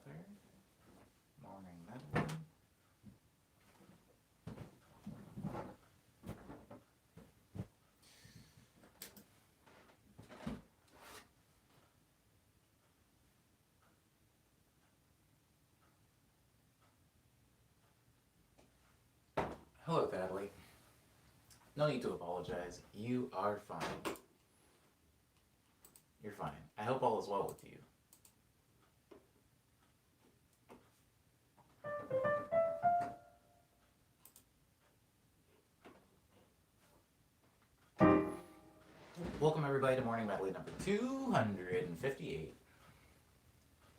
another morning medley. Hello, Thadley. No need to apologize. You are fine. You're fine. I hope all is well with you. Welcome everybody to Morning Medley number 258.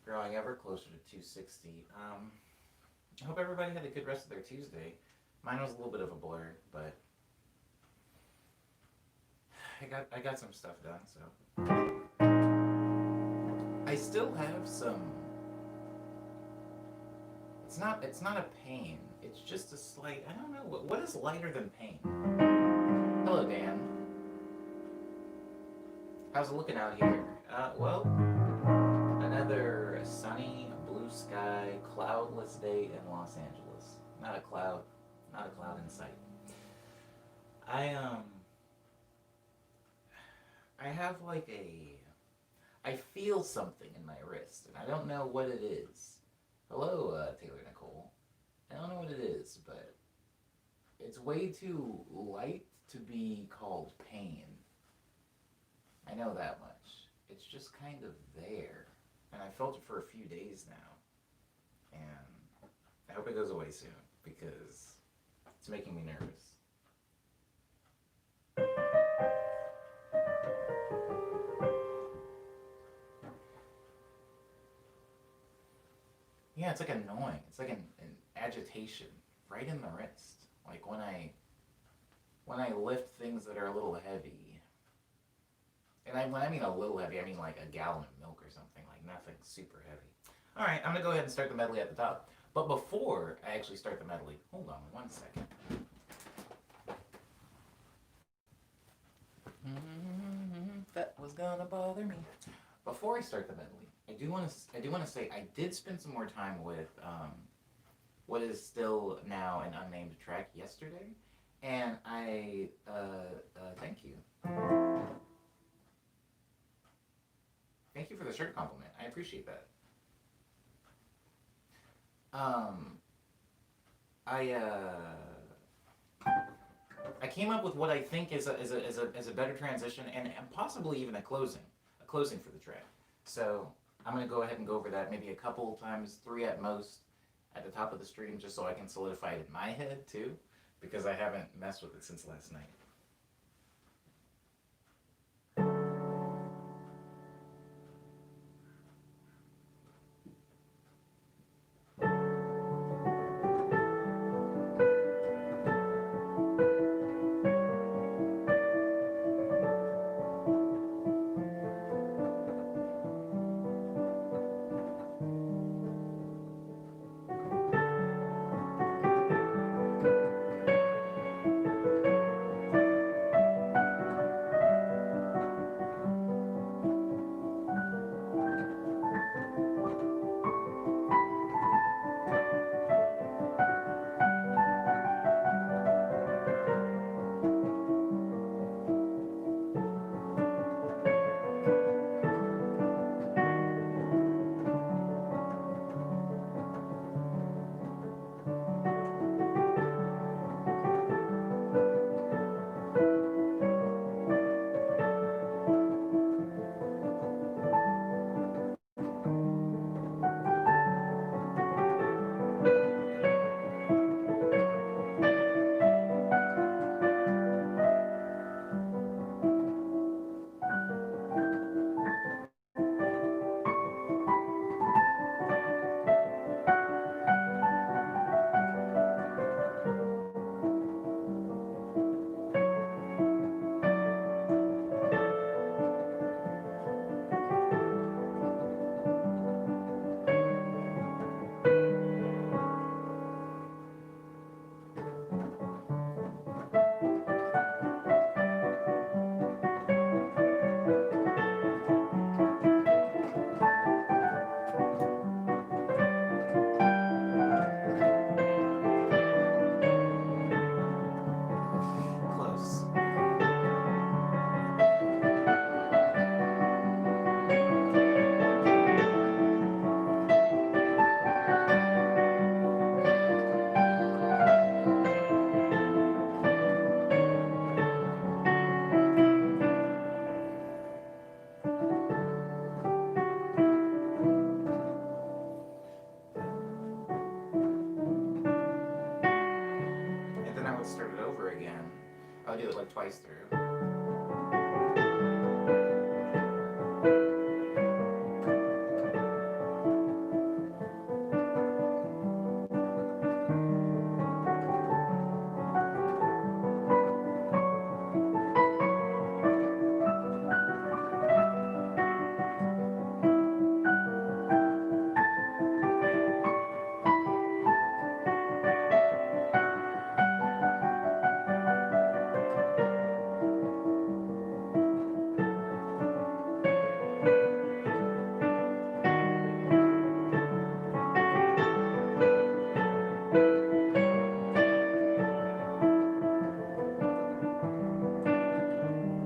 Growing ever closer to 260. I hope everybody had a good rest of their Tuesday. Mine was a little bit of a blur, but I got some stuff done, so I still have some. It's not a pain. It's just a slight. I don't know what is lighter than pain. Hello, Dan. How's it looking out here? Well, another sunny, blue sky, cloudless day in Los Angeles. Not a cloud in sight. I I have like I feel something in my wrist, and I don't know what it is. Hello, Taylor Nicole. I don't know what it is, but it's way too light to be called pain. I know that much. It's just kind of there. And I felt it for a few days now. And I hope it goes away soon, because it's making me nervous. Yeah, it's like annoying. It's like an agitation right in the wrist. Like when I lift things that are a little heavy. And when I mean a little heavy, I mean like a gallon of milk or something, like nothing super heavy. All right, I'm gonna go ahead and start the medley at the top. But before I actually start the medley, hold on one second. That was gonna bother me. Before I start the medley, I do want to say I did spend some more time with what is still now an unnamed track yesterday, and I thank you. Thank you for the shirt compliment. I appreciate that. I I came up with what I think is a better transition and possibly even a closing for the track. So I'm gonna go ahead and go over that maybe a couple times, 3 at most, at the top of the stream, just so I can solidify it in my head too, because I haven't messed with it since last night. probably do it like twice through.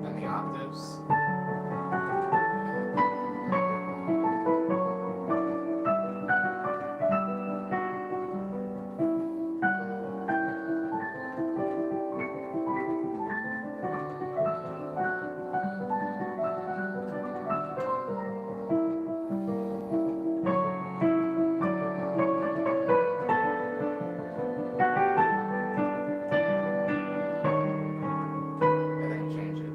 And the octaves. And then change it.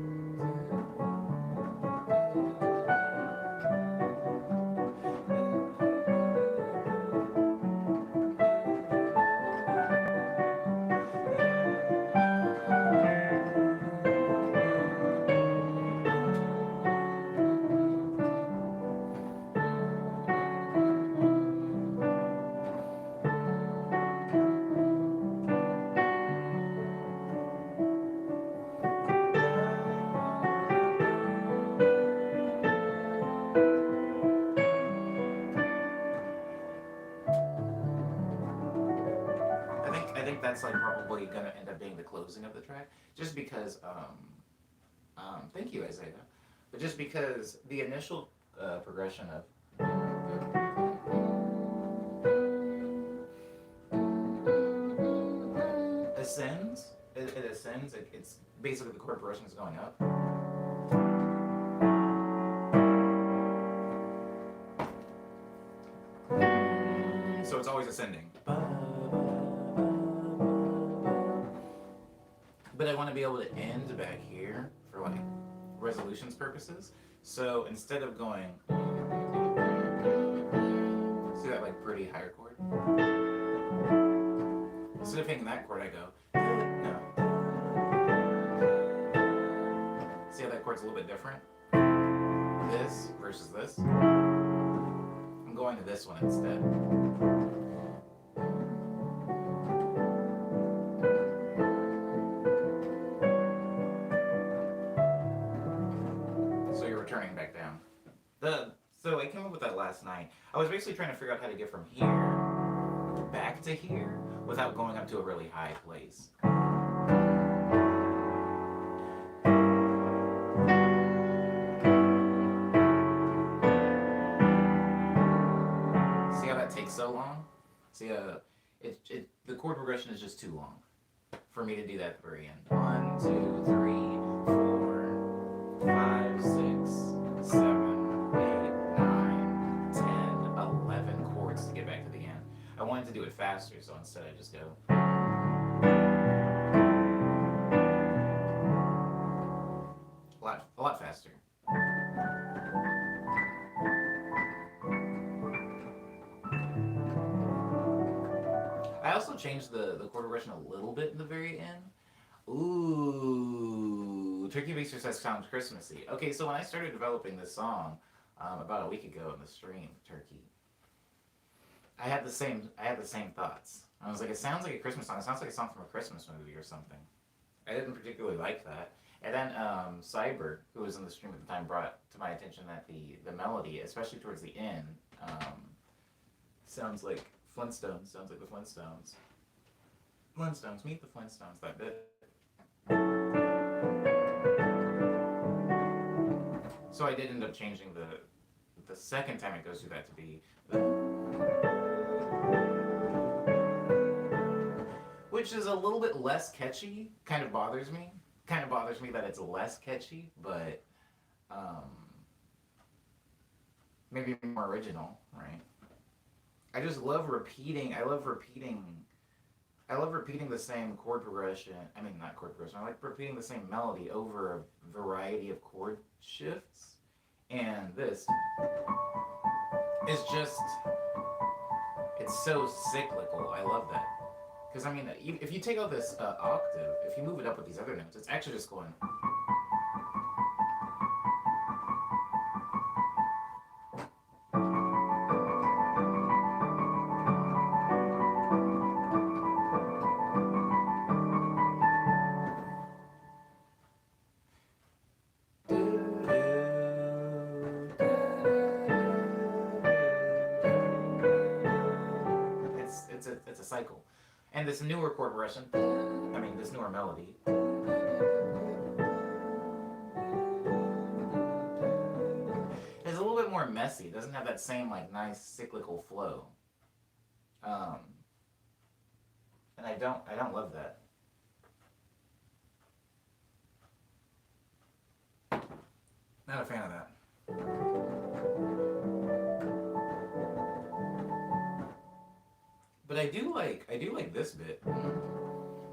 I think that's like probably gonna end up being the closing of the track, just because. Thank you, Isaiah. But just because the initial progression of ascends, it ascends. It's basically the chord progression is going up. So it's always ascending. But I want to be able to end back here for like resolutions purposes. So instead of going, see that like pretty higher chord? Instead of hitting that chord, I go, no. See how that chord's a little bit different? This versus this. I'm going to this one instead. Turning back down. So I came up with that last night. I was basically trying to figure out how to get from here back to here without going up to a really high place. See how that takes so long? See, the chord progression is just too long for me to do that at the very end. 1, 2, 3, 4, 5, 6, 7, 8, 9, 10, 11 chords to get back to the end. I wanted to do it faster, so instead I just go. A lot faster. I also changed the chord progression a little bit in the very end. Ooh, Turkey Baster says sounds Christmassy. Okay, so when I started developing this song about a week ago in the stream, Turkey, I had the same thoughts. I was like, it sounds like a Christmas song. It sounds like a song from a Christmas movie or something. I didn't particularly like that. And then Cyber, who was in the stream at the time, brought to my attention that the melody, especially towards the end, sounds like Flintstones. Sounds like the Flintstones. Flintstones, meet the Flintstones. That bit. So I did end up changing the second time it goes through that to be which is a little bit less catchy. Kind of bothers me. Kind of bothers me that it's less catchy, but maybe more original, right? I just love repeating. I love repeating I love repeating the same chord progression. I mean, not chord progression. I like repeating the same melody over a variety of chord shifts. And this is just, it's so cyclical. I love that. Because, I mean, if you take out this octave, if you move it up with these other notes, it's actually just going. It's a cycle. And this newer chord progression, I mean, this newer melody, is a little bit more messy. It doesn't have that same, like, nice cyclical flow. Um, and I don't love that. Not a fan of that. But I do like this bit.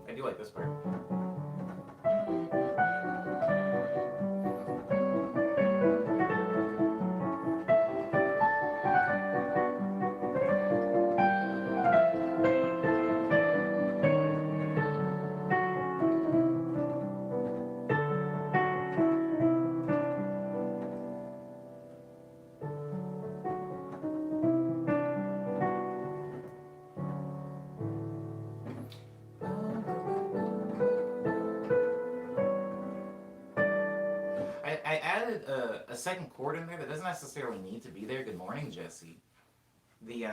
I do like this part. I added a second chord in there that doesn't necessarily need to be there. Good morning, Jesse. The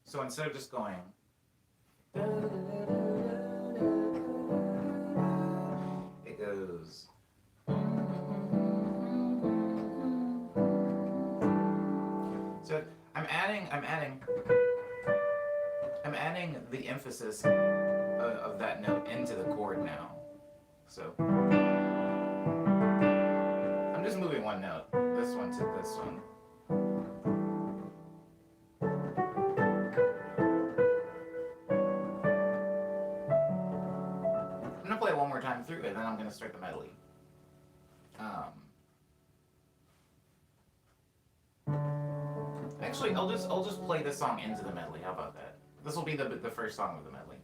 so instead of just going, it goes. So I'm adding the emphasis of that note into the chord now. So I'm just moving one note, this one to this one. I'm gonna play it one more time through, and then I'm gonna start the medley. Actually, I'll just play this song into the medley. How about that? This will be the first song of the medley.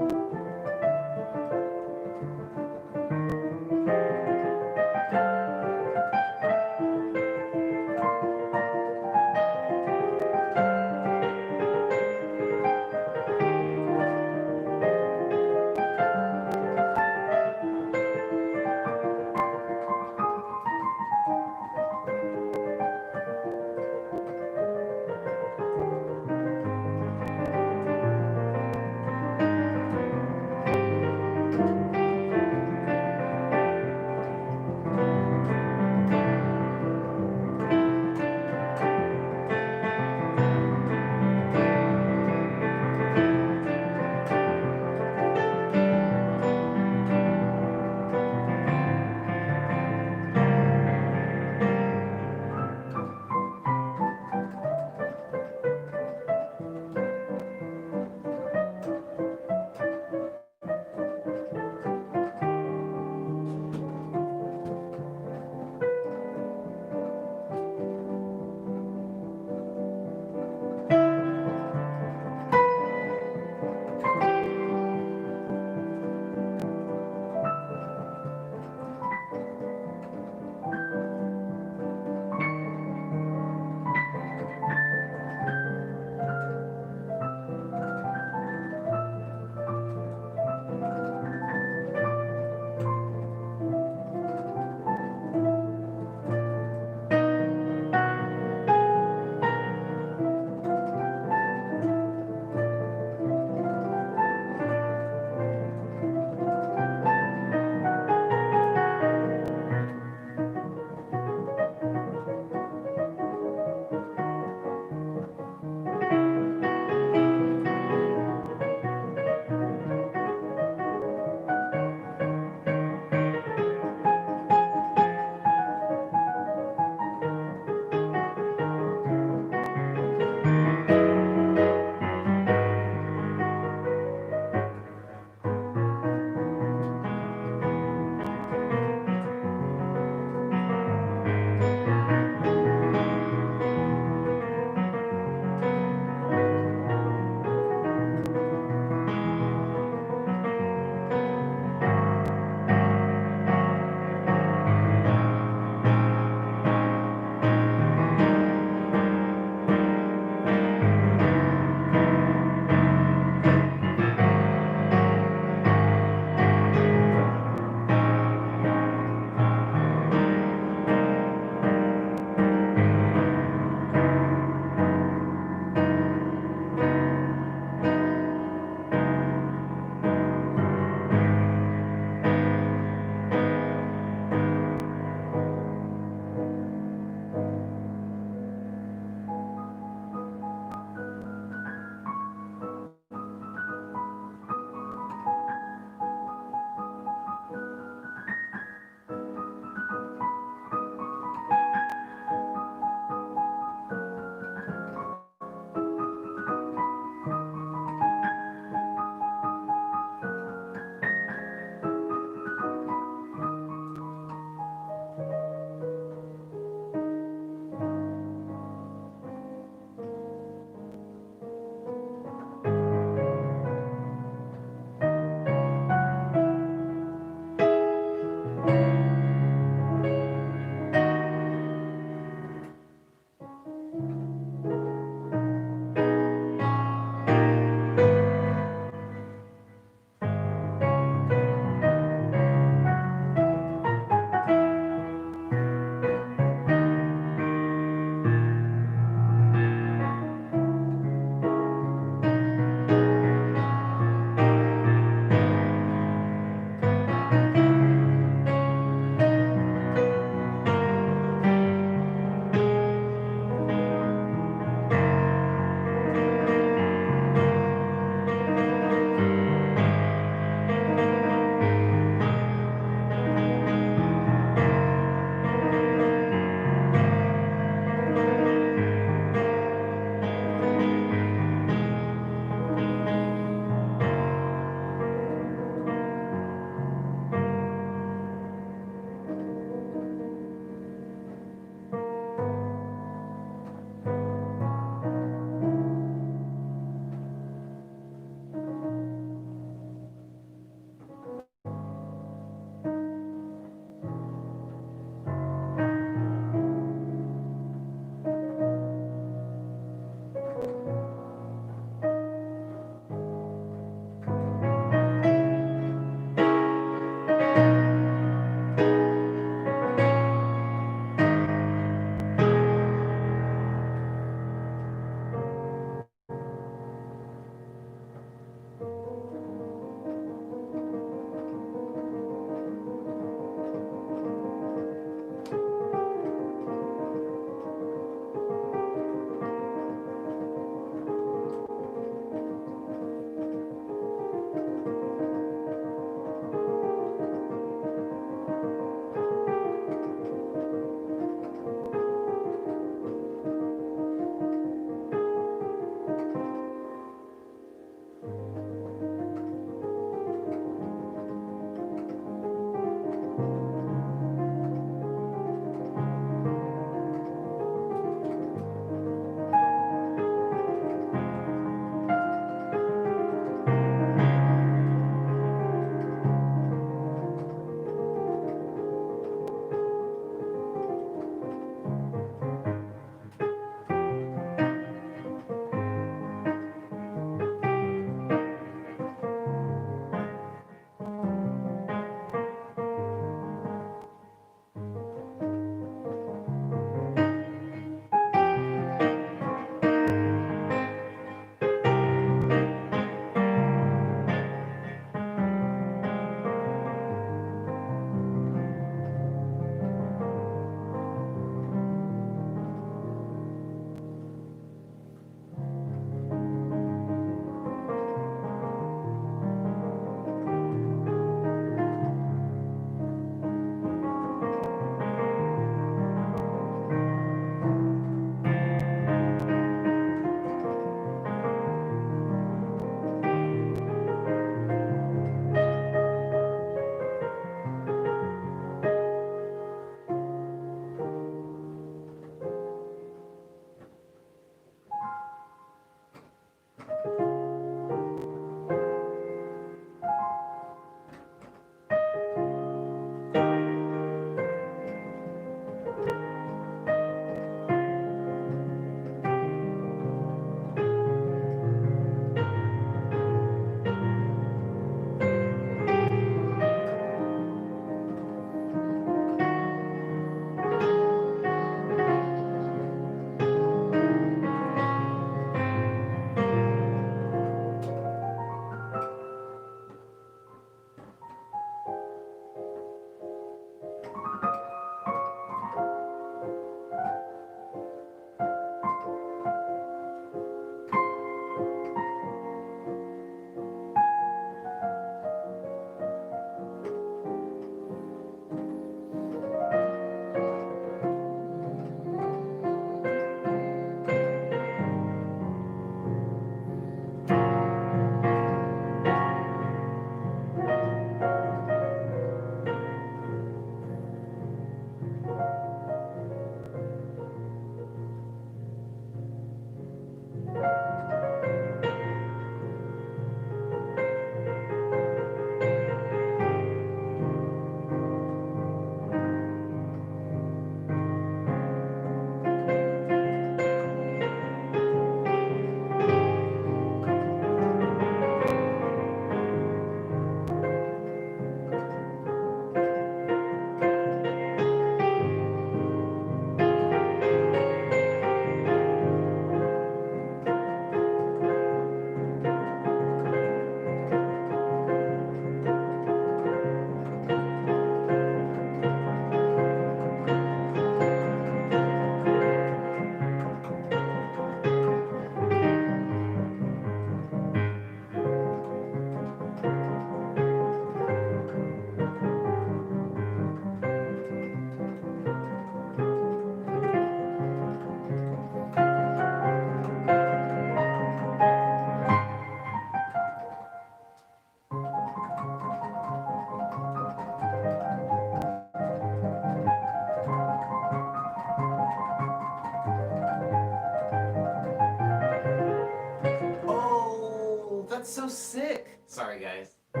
so sick. Sorry, guys. I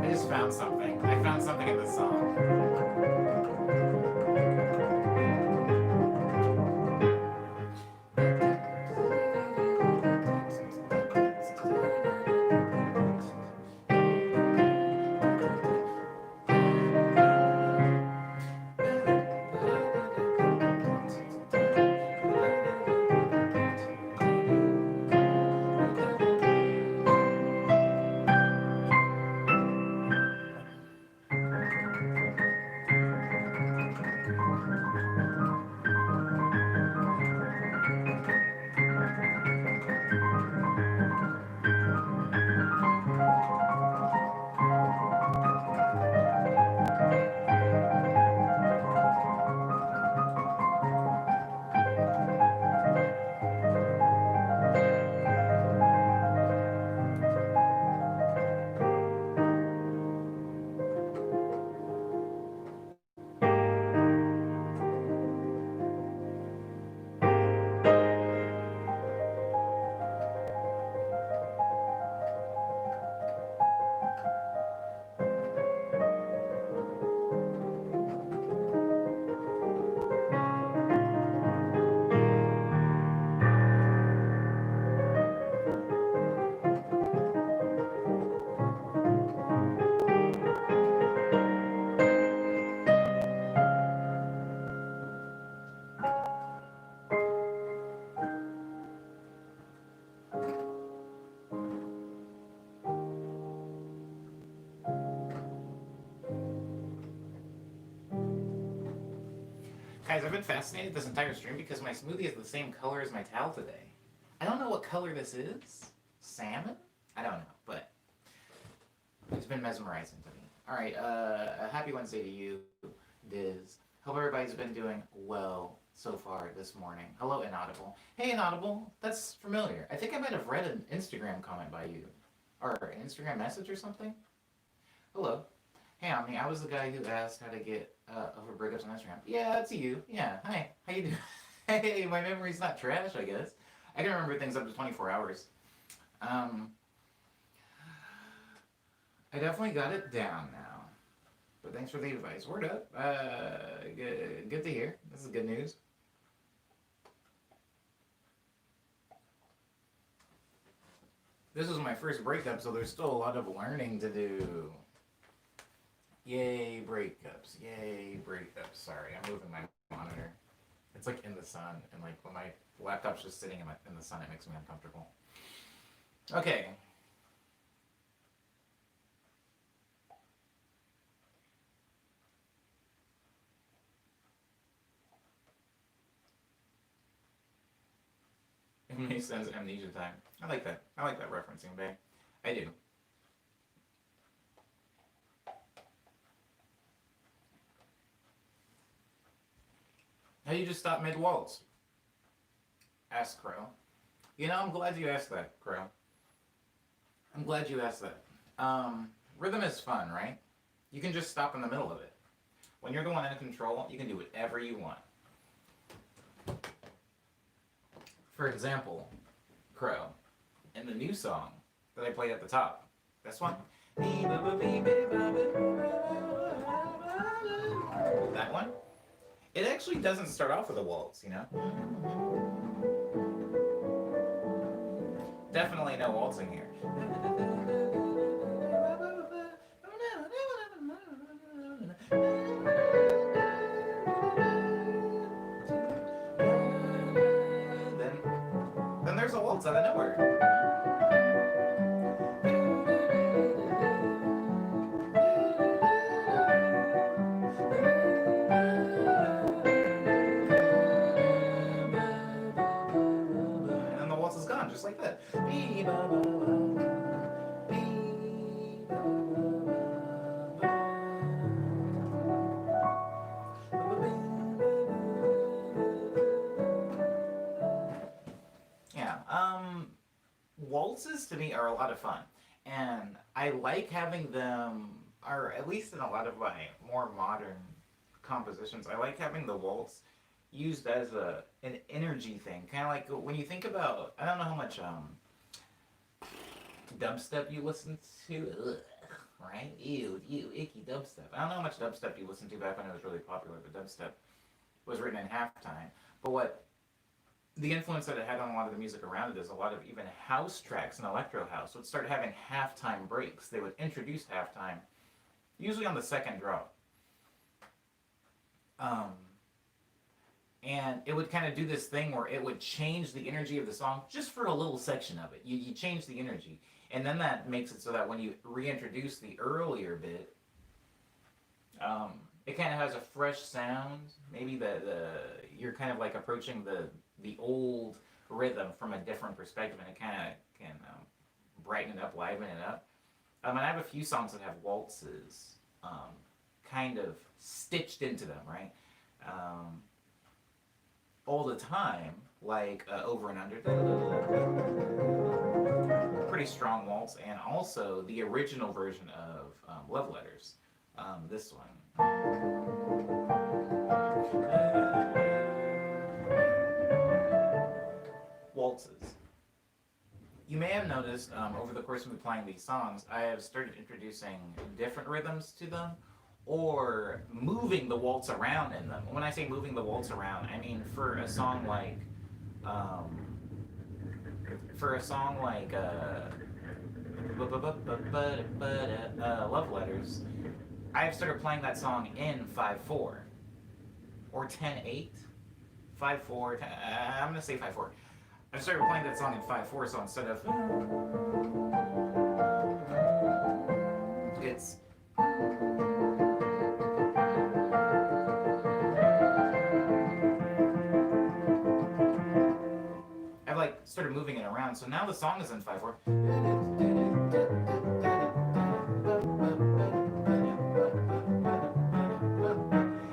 just found something. I found something in the song. Guys, I've been fascinated this entire stream because my smoothie is the same color as my towel today. I don't know what color this is. Salmon? I don't know, but it's been mesmerizing to me. Alright, a happy Wednesday to you, Diz. Hope everybody's been doing well so far this morning. Hello, Inaudible. Hey, Inaudible. That's familiar. I think I might have read an Instagram comment by you. Or an Instagram message or something. Hello. Hey, Omni, I was the guy who asked how to get over breakups on Instagram. Yeah, that's you. Yeah, hi. How you doing? Hey, my memory's not trash, I guess. I can remember things up to 24 hours. I definitely got it down now. But thanks for the advice. Word up. Good to hear. This is good news. This was my first breakup, so there's still a lot of learning to do. Yay, breakups. Yay, breakups. Sorry, I'm moving my monitor. It's like in the sun, and like when my laptop's just sitting in the sun, it makes me uncomfortable. Okay. It makes sense, amnesia time. I like that. I like that referencing, babe. I do. How do you just stop mid-waltz? Asked Crow. You know, I'm glad you asked that, Crow. I'm glad you asked that. Rhythm is fun, right? You can just stop in the middle of it. When you're the one in control, you can do whatever you want. For example, Crow, in the new song that I played at the top, this one. That one. It actually doesn't start off with a waltz, you know? Definitely no waltzing here. Then there's a waltz out of nowhere. And the waltz is gone, just like that. Waltzes to me are a lot of fun, and I like having them, or at least in a lot of my more modern compositions, I like having the waltz used as an energy thing, kind of like when you think about. I don't know how much dubstep you listen to. Ugh, right? Ew, icky dubstep. I don't know how much dubstep you listened to back when it was really popular, but dubstep was written in halftime. But what the influence that it had on a lot of the music around it is a lot of even house tracks and electro house would start having halftime breaks. They would introduce halftime, usually on the second drop. Um, and it would kind of do this thing where it would change the energy of the song just for a little section of it. You change the energy. And then that makes it so that when you reintroduce the earlier bit, it kind of has a fresh sound. Maybe the you're kind of like approaching the old rhythm from a different perspective, and it kind of can brighten it up, liven it up. And I have a few songs that have waltzes kind of stitched into them, right? All the time, like Over and Under, pretty strong waltz, and also the original version of Love Letters, this one. Waltzes. You may have noticed over the course of me playing these songs, I have started introducing different rhythms to them or moving the waltz around in them. When I say moving the waltz around, I mean for a song like um, Love Letters, I've started playing that song in 5/4 or 10/8. 5/4, I'm gonna say 5/4. I started playing that song in 5/4, so instead of it's I've like started moving it around, so now the song is in 5/4.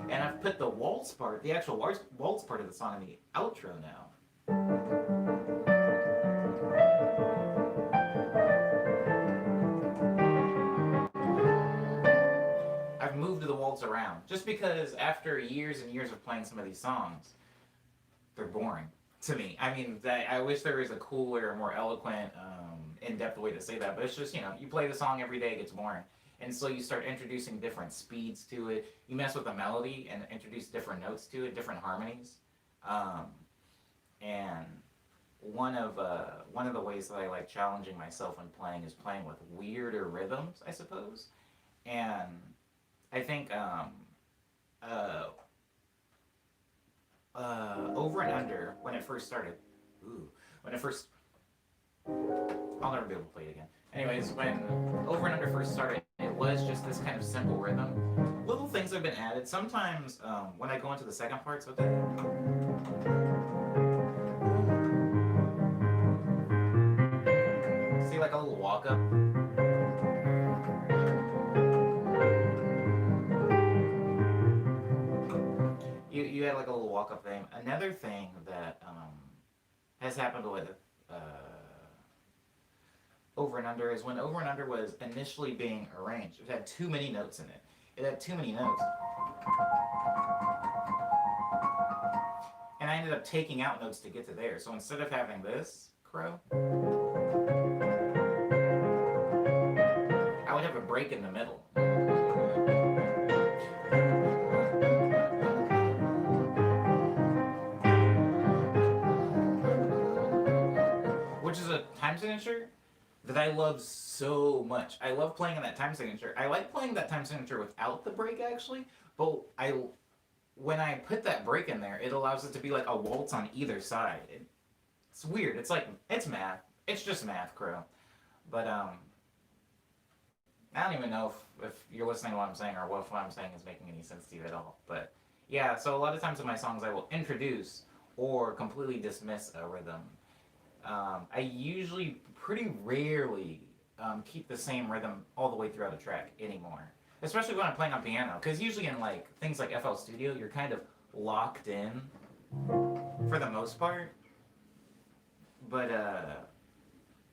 And I've put the waltz part, the actual waltz part of the song in the outro now. I've moved the waltz around just because after years and years of playing some of these songs, they're boring to me. I mean, I wish there was a cooler, more eloquent, in-depth way to say that, but it's just, you play the song every day, it gets boring. And so you start introducing different speeds to it. You mess with the melody and introduce different notes to it, different harmonies. And one of the ways that I like challenging myself when playing is playing with weirder rhythms, I suppose. And I think Over and Under, when it first started, I'll never be able to play it again. Anyways, when Over and Under first started, it was just this kind of simple rhythm. Little things have been added. Sometimes when I go into the second part, so see like a little walk up. You had like a little walk up thing. Another thing that has happened with Over and Under is when Over and Under was initially being arranged, it had too many notes in it. It had too many notes. And I ended up taking out notes to get to there. So instead of having this crow, I would have a break in the middle. Which is a time signature that I love so much. I love playing in that time signature. I like playing that time signature without the break actually, but when I put that break in there, it allows it to be like a waltz on either side. It's weird. It's math. It's just math, Crow. But I don't even know if you're listening to what I'm saying or what I'm saying is making any sense to you at all. But yeah, so a lot of times in my songs I will introduce or completely dismiss a rhythm. I usually pretty rarely keep the same rhythm all the way throughout a track anymore. Especially when I'm playing on piano, because usually in like things like FL Studio, you're kind of locked in for the most part. But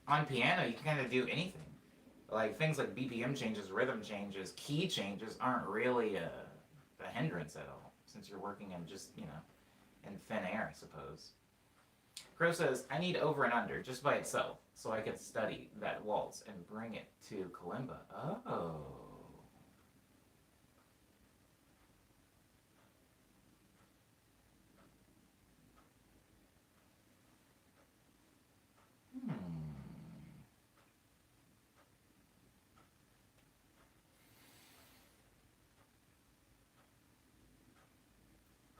on piano, you can kind of do anything. Like things like BPM changes, rhythm changes, key changes aren't really a hindrance at all, since you're working in just in thin air, I suppose. Crow says, I need over and under, just by itself, so I can study that waltz and bring it to kalimba. Oh.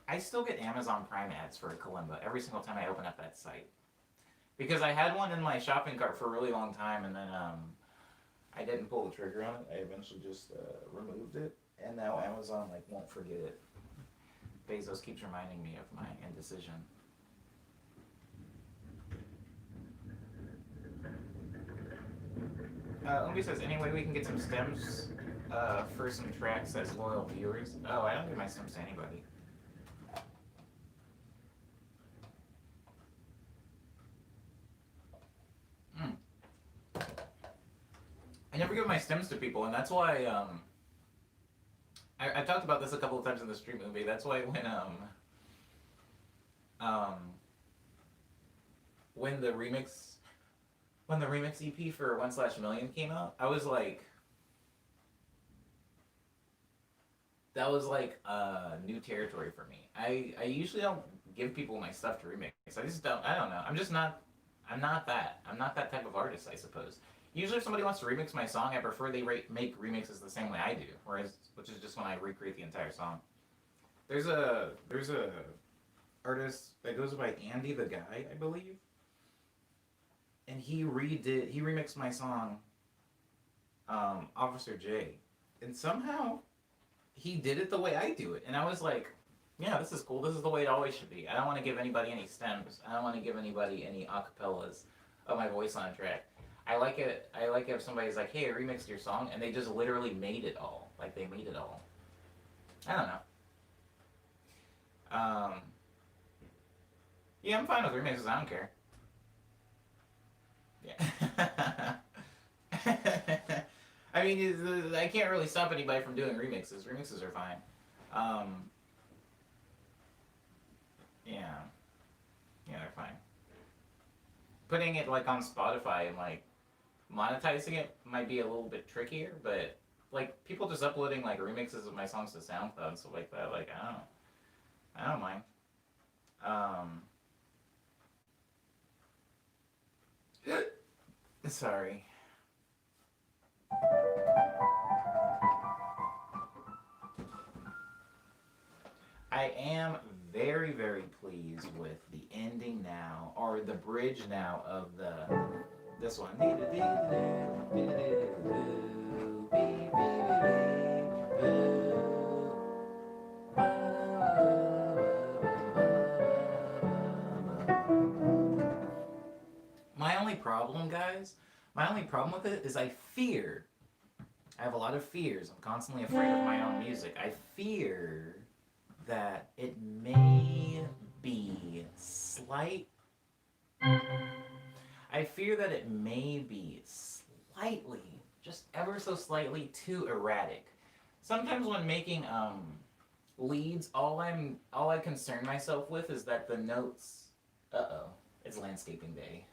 I still get Amazon Prime ads for kalimba every single time I open up that site. Because I had one in my shopping cart for a really long time, and then I didn't pull the trigger on it. I eventually just removed it, and now Amazon like won't forget it. Bezos keeps reminding me of my indecision. Obi says, anyway, we can get some stems for some tracks as loyal viewers. Oh, I don't give my stems to anybody. I never give my stems to people, and that's why I talked about this a couple of times in the stream movie. That's why when the remix EP for 1/Million came out, I was like, that was like new territory for me. I usually don't give people my stuff to remix. I don't know. I'm not that type of artist, I suppose. Usually if somebody wants to remix my song, I prefer they make remixes the same way I do, which is just when I recreate the entire song. There's a artist that goes by Andy the Guy, I believe. And he remixed my song, Officer J. And somehow he did it the way I do it. And I was like, yeah, this is cool. This is the way it always should be. I don't want to give anybody any stems. I don't want to give anybody any acapellas of my voice on a track. I like it if somebody's like, hey, I remixed your song, and they just literally made it all. Like, they made it all. I don't know. Yeah, I'm fine with remixes. I don't care. Yeah. I mean, I can't really stop anybody from doing remixes. Remixes are fine. Yeah. Yeah, they're fine. Putting it, like, on Spotify and, like, monetizing it might be a little bit trickier, but, like, people just uploading, like, remixes of my songs to SoundCloud and stuff like that, like, I don't mind. Sorry. I am very, very pleased with the ending now, or the bridge now of this one. My only problem, guys, with it is I have a lot of fears. I'm constantly afraid of my own music. I fear that it may be slightly, just ever so slightly too erratic. Sometimes when making leads, all I concern myself with is that the notes. It's landscaping day.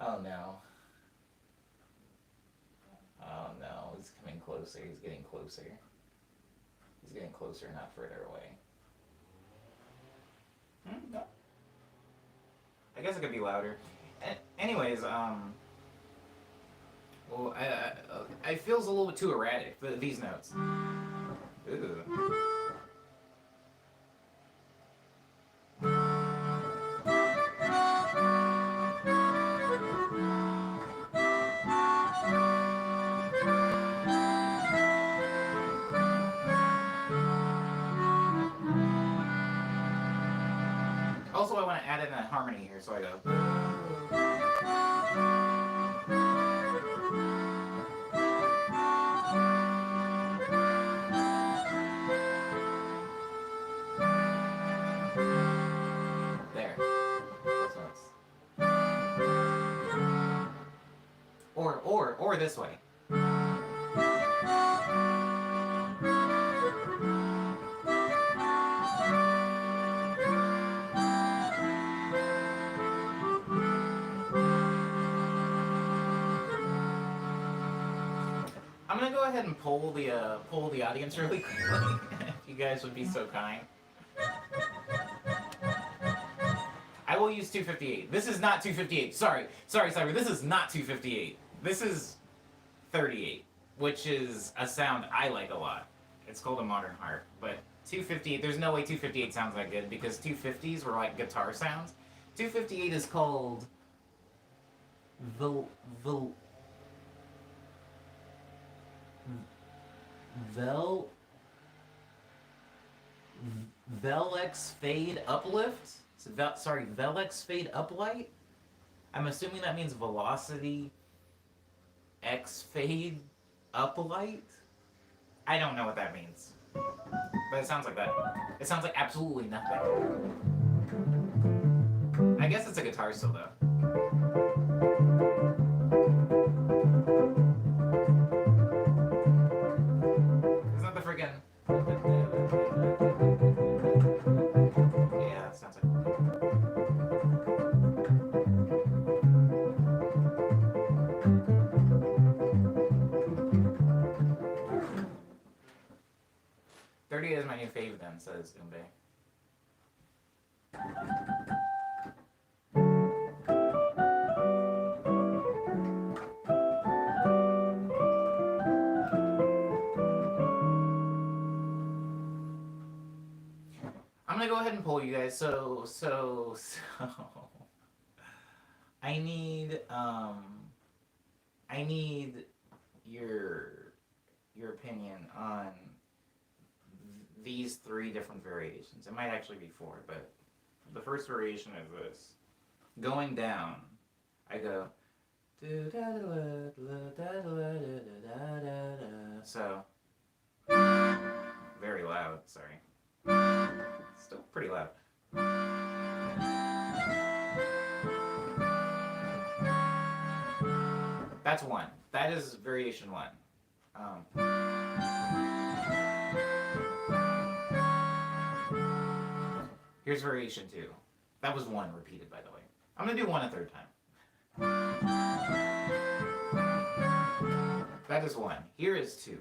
Oh no. Oh no, he's coming closer. He's getting closer. He's getting closer, not further away. No. I guess it could be louder. Anyways, well, I feels a little bit too erratic for these notes. Ooh. Also, I want to add in a harmony here, so I go. There. Those notes. Or this way. I'm gonna go ahead and poll the audience really quickly. If you guys would be so kind. I will use 258. This is not 258. Sorry, Cyber. This is not 258. This is 38, which is a sound I like a lot. It's called a modern harp, but 258. There's no way 258 sounds that good because 250s were like guitar sounds. 258 is called Velex Fade Uplift? Velex Fade Uplight? I'm assuming that means Velocity X Fade Uplight? I don't know what that means. But it sounds like that. It sounds like absolutely nothing. I guess it's a guitar solo. Isn't that the friggin'... Yeah, it sounds like... 38 is my new fave then, says Umbe. I'm gonna go ahead and poll you guys. So I need your opinion on these 3 different variations. It might actually be 4, but the first variation is this. Going down, I go so very loud, sorry. Still pretty loud. That's 1. That is variation 1. Here's variation 2. That was 1 repeated, by the way. I'm gonna do 1 a third time. That is 1. Here is 2.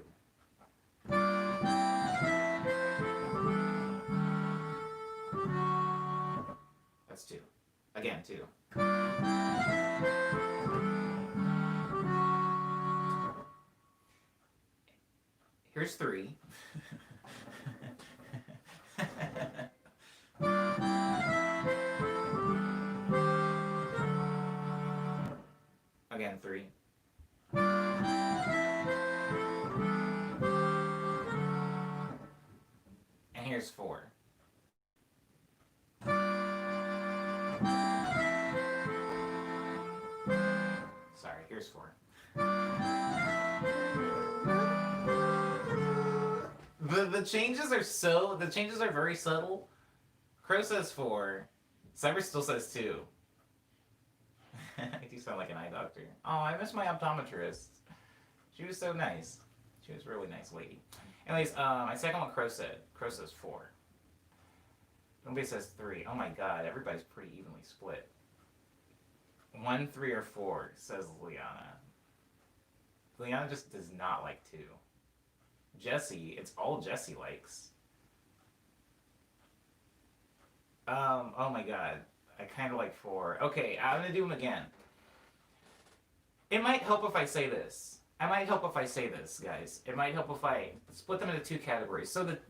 That's 2. Again, 2. Here's 3. Again, 3. And here's 4. Sorry, here's 4. The changes are very subtle. Crow says 4. Cyber still says 2. I do sound like an eye doctor. Oh, I miss my optometrist. She was so nice. She was a really nice lady. Anyways, I second what Crow said. Crow says 4. Nobody says 3. Oh my god, everybody's pretty evenly split. 1, 3, or 4, says Liana. Liana just does not like 2. Jesse, it's all Jesse likes. Oh my god. I kind of like 4. Okay, I'm going to do them again. It might help if I say this. It might help if I say this, guys. It might help if I split them into 2 categories. So that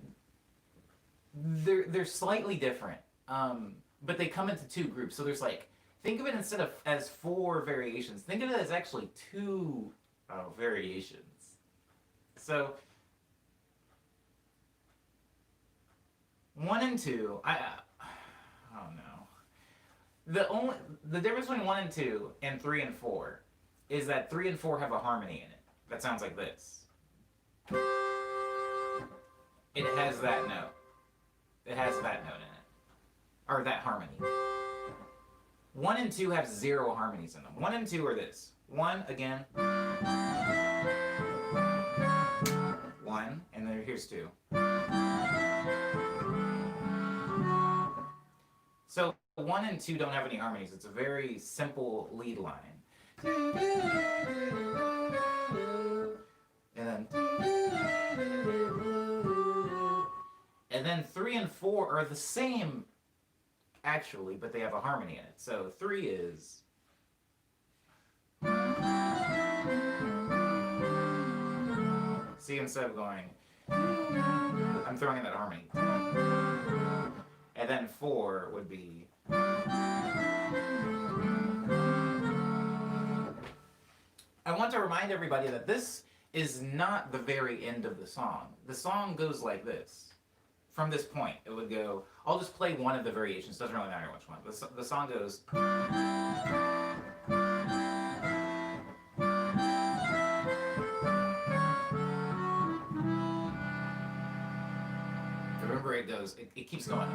they're slightly different, but they come into 2 groups. So there's like, think of it instead of as 4 variations. Think of it as actually 2 variations. So 1 and 2, I don't know. The difference between 1 and 2 and 3 and 4 is that 3 and 4 have a harmony in it that sounds like this. It has that note. It has that note in it. Or that harmony. 1 and 2 have 0 harmonies in them. 1 and 2 are this. 1, again. 1, and then here's 2. So 1 and 2 don't have any harmonies. It's a very simple lead line. And then And then 3 and 4 are the same, actually, but they have a harmony in it. So 3 is. See, instead of going, I'm throwing in that harmony. And then 4 would be. I want to remind everybody that this is not the very end of the song. The song goes like this. From this point, it would go. I'll just play one of the variations. Doesn't really matter which one. The song goes. Remember, it goes. It keeps going.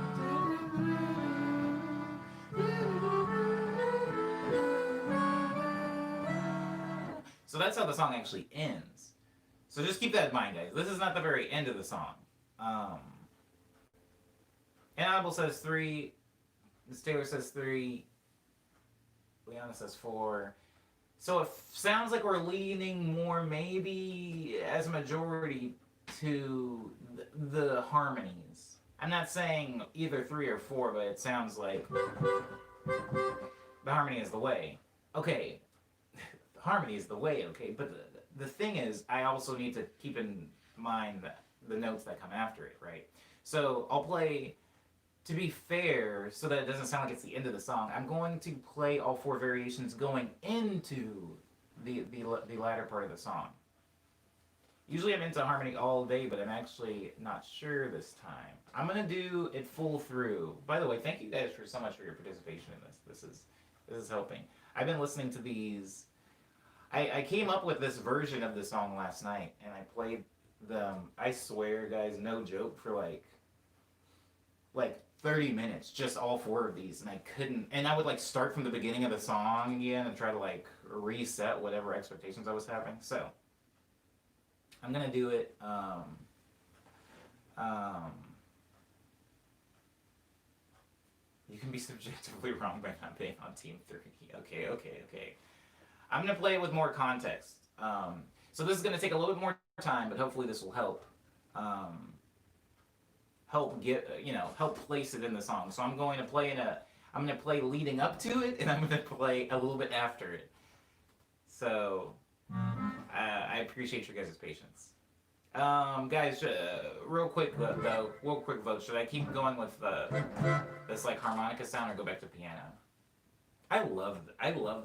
So that's how the song actually ends. So just keep that in mind, guys. This is not the very end of the song. Inaudible says 3. Miss Taylor says 3. Liana says 4. So it sounds like we're leaning more, maybe as a majority, to the harmonies. I'm not saying either 3 or 4, but it sounds like the harmony is the way. Okay, the harmony is the way, okay, but the thing is, I also need to keep in mind the notes that come after it, right? So I'll play, to be fair, so that it doesn't sound like it's the end of the song, I'm going to play all 4 variations going into the latter part of the song. Usually I'm into harmony all day, but I'm actually not sure this time. I'm going to do it full through. By the way, thank you guys for so much for your participation in this. This is helping. I've been listening to these. I came up with this version of the song last night, and I played them, I swear, guys, no joke, for like 30 minutes, just all 4 of these, and I couldn't, and I would like start from the beginning of the song again and try to like reset whatever expectations I was having. So I'm gonna do it. You can be subjectively wrong by not being on Team 3. Okay. I'm gonna play it with more context. So this is gonna take a little bit more time, but hopefully this will help. Help place it in the song. So I'm going to play I'm gonna play leading up to it, and I'm gonna play a little bit after it. So I appreciate your guys' patience. Guys, real quick vote. Should I keep going with this like harmonica sound or go back to piano? I love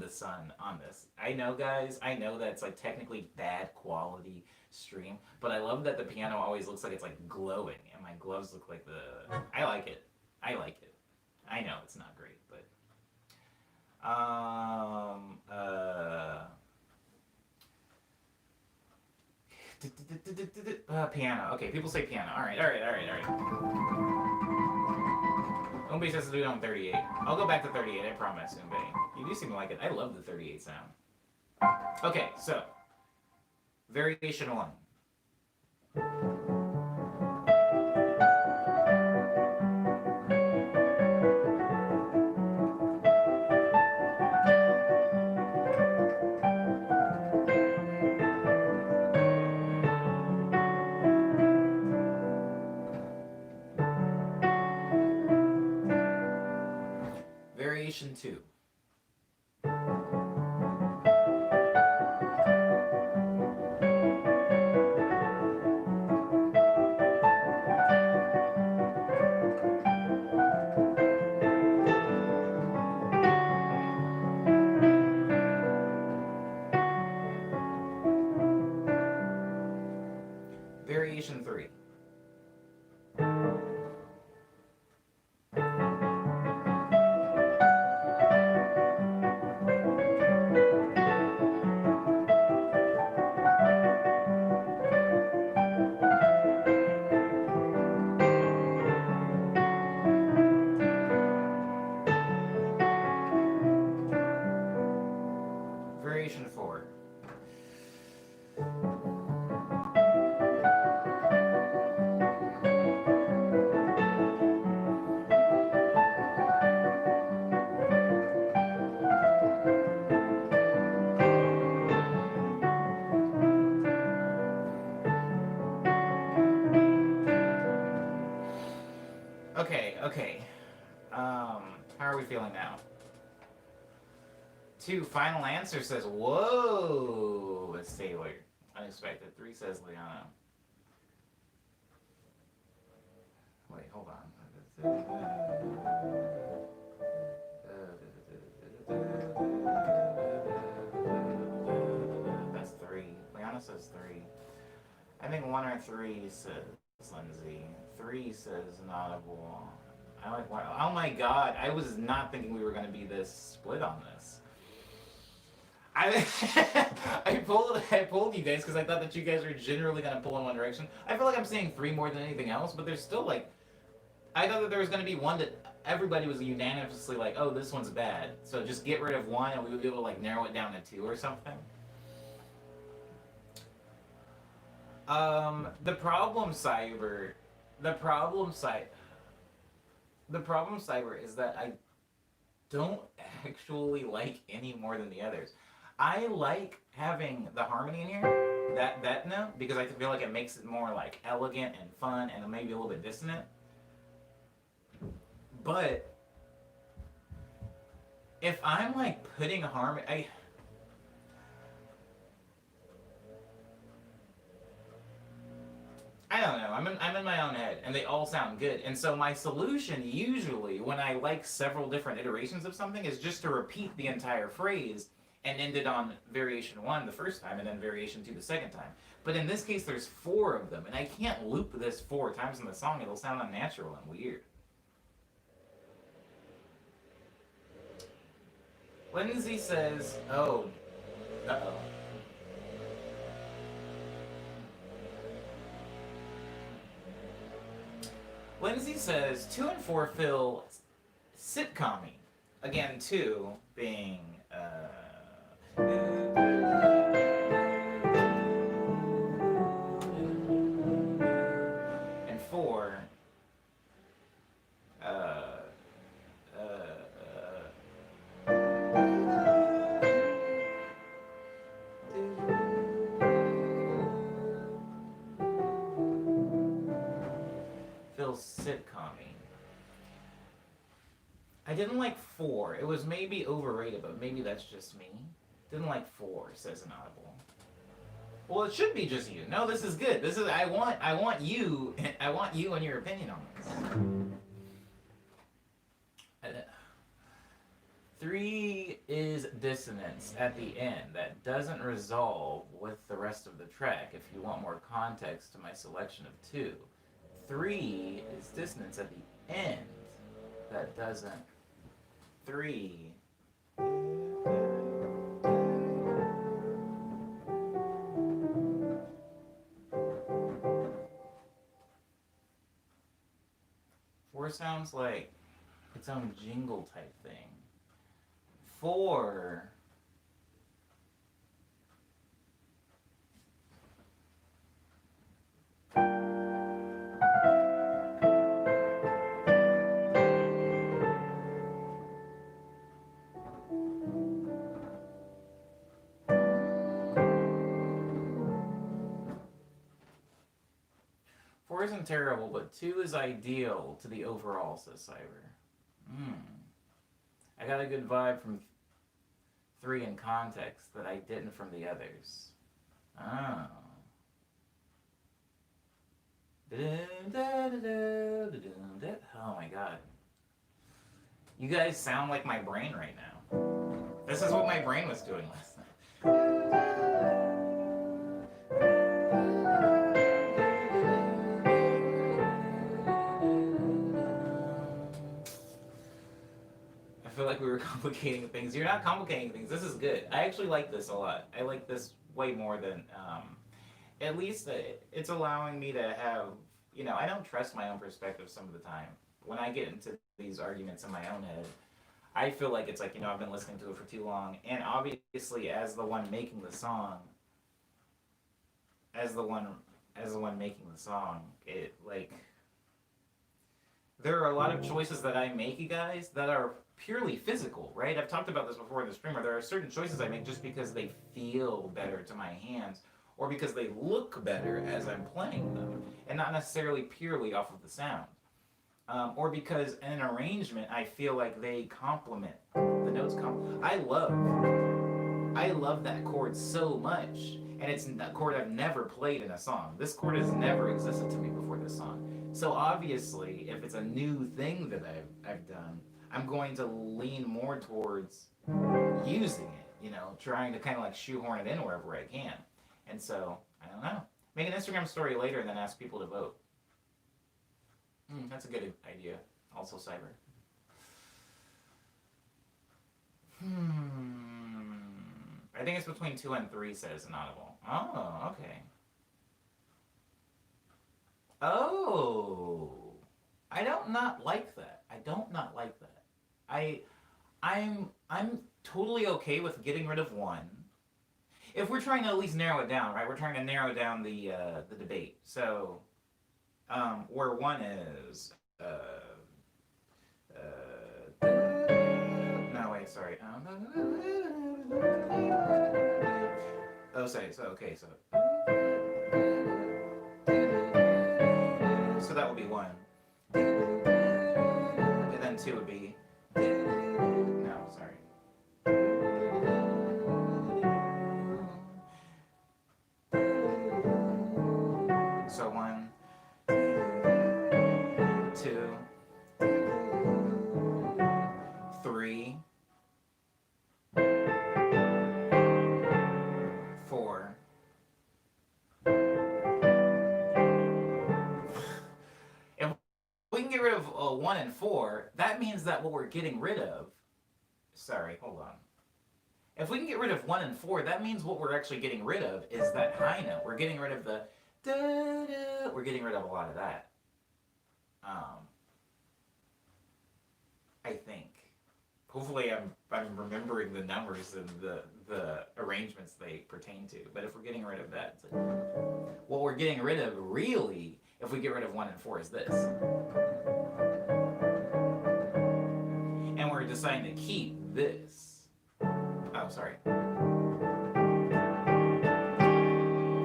the sun on this. I know, guys. I know that it's like technically bad quality stream, but I love that the piano always looks like it's like glowing, and my gloves look like the. I like it. I know it's not great, but. Piano. Okay, people say piano. All right. Umbe says to do it on 38. I'll go back to 38, I promise, Umbe. You do seem to like it. I love the 38 sound. Okay, so. Variation 1. Variation 2. Variation 3. Okay. How are we feeling now? 2, final answer says, whoa, it's Taylor. Unexpected. 3 says Liana. Wait, hold on. That's 3. Liana says 3. I think 1 or 3 says Lindsay. 3 says Inaudible. I like. Oh my god! I was not thinking we were going to be this split on this. I I pulled you guys because I thought that you guys were generally going to pull in one direction. I feel like I'm saying 3 more than anything else, but there's still like, I thought that there was going to be one that everybody was unanimously like, oh, this one's bad. So just get rid of 1 and we would be able to like narrow it down to 2 or something. The problem, Cyber. The problem, Cyber, is that I don't actually like any more than the others. I like having the harmony in here, that note, because I feel like it makes it more like elegant and fun and maybe a little bit dissonant. But if I'm like putting harmony, I don't know. I'm in my own head, and they all sound good. And so my solution usually, when I like several different iterations of something, is just to repeat the entire phrase and end it on variation 1 the first time, and then variation 2 the second time. But in this case, there's 4 of them, and I can't loop this 4 times in the song. It'll sound unnatural and weird. Lindsay says, "Oh, uh-oh." Lindsay says 2 and 4 feel sitcom-y. Again, 2 being and 4 feels sitcom-y. I didn't like 4. It was maybe overrated, but maybe that's just me. Didn't like 4, says Inaudible. Well, it should be just you. No, this is good. This is I want you and your opinion on this. 3 is dissonance at the end that doesn't resolve with the rest of the track. If you want more context to my selection of 2, 3 is dissonance at the end that doesn't. 3. 4 sounds like its own jingle type thing. 4 4 isn't terrible, but 2 is ideal to the overall, says Cyber. I got a good vibe from 3 in context that I didn't from the others. Oh. Oh my god. You guys sound like my brain right now. This is what my brain was doing last night. I feel like we were complicating things. You're not complicating things. This is good. I actually like this a lot. I like this way more than, at least it's allowing me to have, I don't trust my own perspective some of the time. When I get into these arguments in my own head, I feel like it's like, I've been listening to it for too long. And obviously, as the one making the song, it, like, there are a lot of choices that I make, you guys, that are purely physical, right? I've talked about this before in the streamer. There are certain choices I make just because they feel better to my hands, or because they look better as I'm playing them, and not necessarily purely off of the sound. or because in an arrangement I feel like they complement the notes. I love that chord so much, and it's a chord I've never played in a song. This chord has never existed to me before this song. So obviously, if it's a new thing that I've done, I'm going to lean more towards using it. You know, trying to kind of like shoehorn it in wherever I can. And so I don't know. Make an Instagram story later and then ask people to vote. That's a good idea. Also, Cyber. I think it's between 2 and 3, says Inaudible. Oh, okay. Oh, I don't not like that. I don't not like that. I'm totally okay with getting rid of 1. If we're trying to at least narrow it down, right? We're trying to narrow down the debate. So, where 1 is, no wait, sorry. Oh, sorry. So okay, so that would be 1, and then 2 would be no, sorry. So 1, 2, 3, 4. If we can get rid of 1 and 4, that means that what we're getting rid of. Sorry, hold on. If we can get rid of 1 and 4, that means what we're actually getting rid of is that high note. We're getting rid of the da-da. We're getting rid of a lot of that. I think. Hopefully, I'm remembering the numbers and the arrangements they pertain to. But if we're getting rid of that, it's like, what we're getting rid of really, if we get rid of 1 and 4, is this. And we're deciding to keep this. Oh, sorry.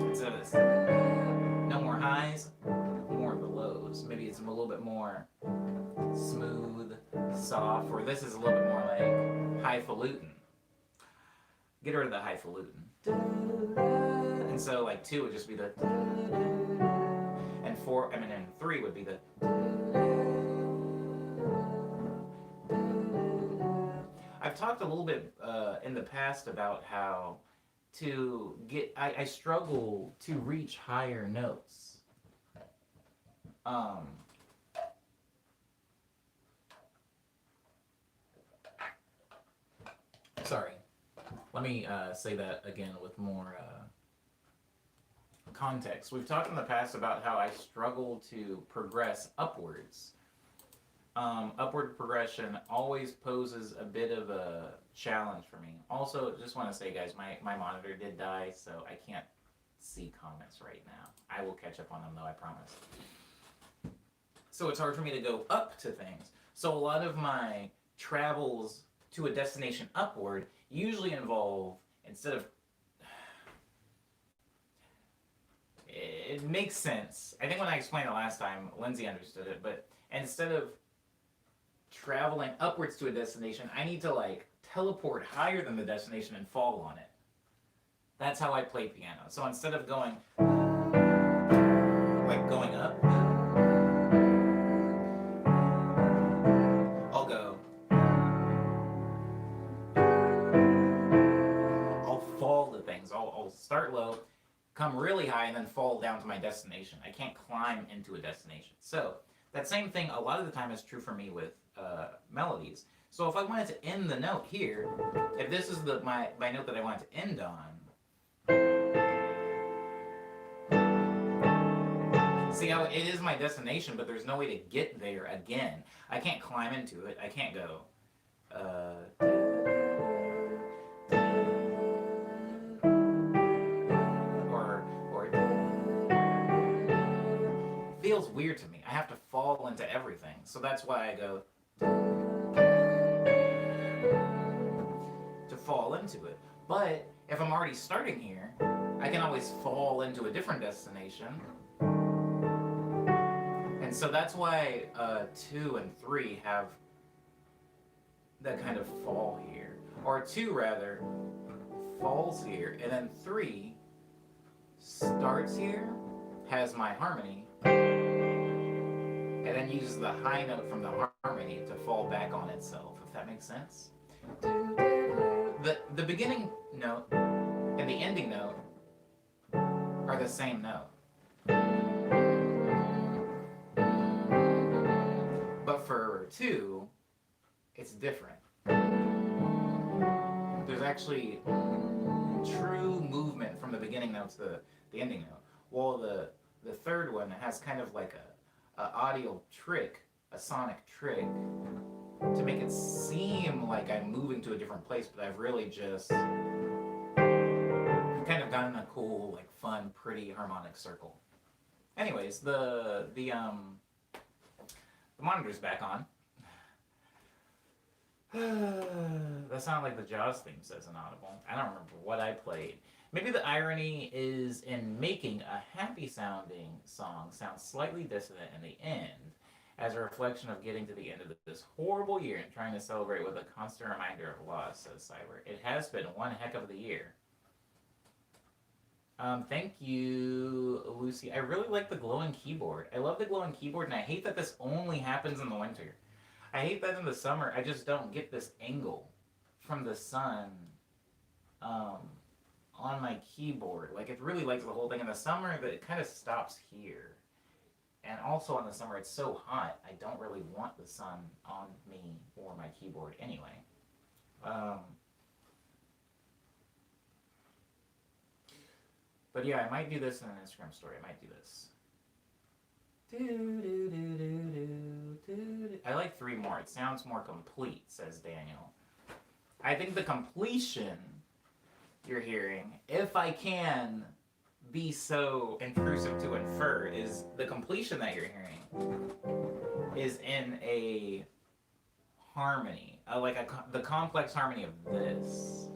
Instead of this. No more highs, more of the lows. Maybe it's a little bit more smooth, soft, or this is a little bit more like highfalutin. Get rid of the highfalutin. And so like 2 would just be the and 4, and 3 would be the I've talked a little bit in the past about how to get I struggle to reach higher notes. Sorry. Let me say that again with more context. We've talked in the past about how I struggle to progress upwards. Upward progression always poses a bit of a challenge for me. Also, just want to say, guys, my monitor did die, so I can't see comments right now. I will catch up on them, though, I promise. So it's hard for me to go up to things. So a lot of my travels to a destination upward usually involve, instead of... It makes sense. I think when I explained it last time, Lindsay understood it, but instead of traveling upwards to a destination, I need to like teleport higher than the destination and fall on it. That's how I play piano. So instead of going like going up, I'll go. I'll fall to things. I'll start low, come really high, and then fall down to my destination. I can't climb into a destination. So that same thing a lot of the time is true for me with melodies. So if I wanted to end the note here, if this is my note that I wanted to end on, see how it is my destination, but there's no way to get there again. I can't climb into it. I can't go. Feels weird to me. I have to fall into everything. So that's why I go to fall into it. But if I'm already starting here, I can always fall into a different destination and And so that's why 2 and 3 have that kind of fall here. Or 2 rather falls here, and then 3 starts here, has my harmony, and then uses the high note from the harmony to fall back on itself, if that makes sense. The beginning note and the ending note are the same note. But for 2, it's different. There's actually true movement from the beginning note to the ending note. While the third one has kind of like a audio trick, a sonic trick, to make it seem like I'm moving to a different place, but I've really just kind of gotten a cool, like fun, pretty harmonic circle. Anyways, the monitor's back on. That sounded like the Jaws theme says Inaudible. I don't remember what I played. Maybe the irony is in making a happy sounding song sound slightly dissonant in the end, as a reflection of getting to the end of this horrible year and trying to celebrate with a constant reminder of loss, says Cyber. It has been one heck of the year. Thank you, Lucy. I really like the glowing keyboard. I love the glowing keyboard, and I hate that this only happens in the winter. I hate that in the summer I just don't get this angle from the sun on my keyboard. Like, it really likes the whole thing. In the summer, but it kind of stops here. And also in the summer, it's so hot, I don't really want the sun on me or my keyboard anyway. But yeah, I might do this in an Instagram story. I might do this. I like 3 more. It sounds more complete, says Daniel. I think the completion you're hearing, if I can be so intrusive to infer, is the completion that you're hearing is in a harmony, the complex harmony of this.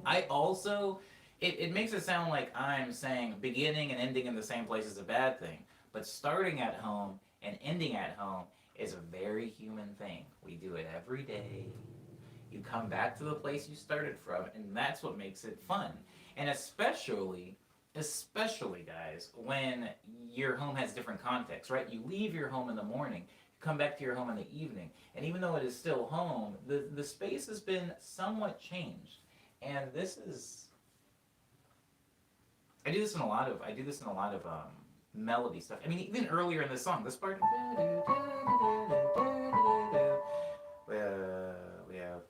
I also, it makes it sound like I'm saying beginning and ending in the same place is a bad thing, but starting at home and ending at home is a very human thing. We do it every day. You come back to the place you started from, and that's what makes it fun. And especially guys, when your home has different contexts, right? You leave your home in the morning, you come back to your home in the evening, and even though it is still home, the space has been somewhat changed. And this is, I do this in a lot of melody stuff. I mean, even earlier in the song, this part, we have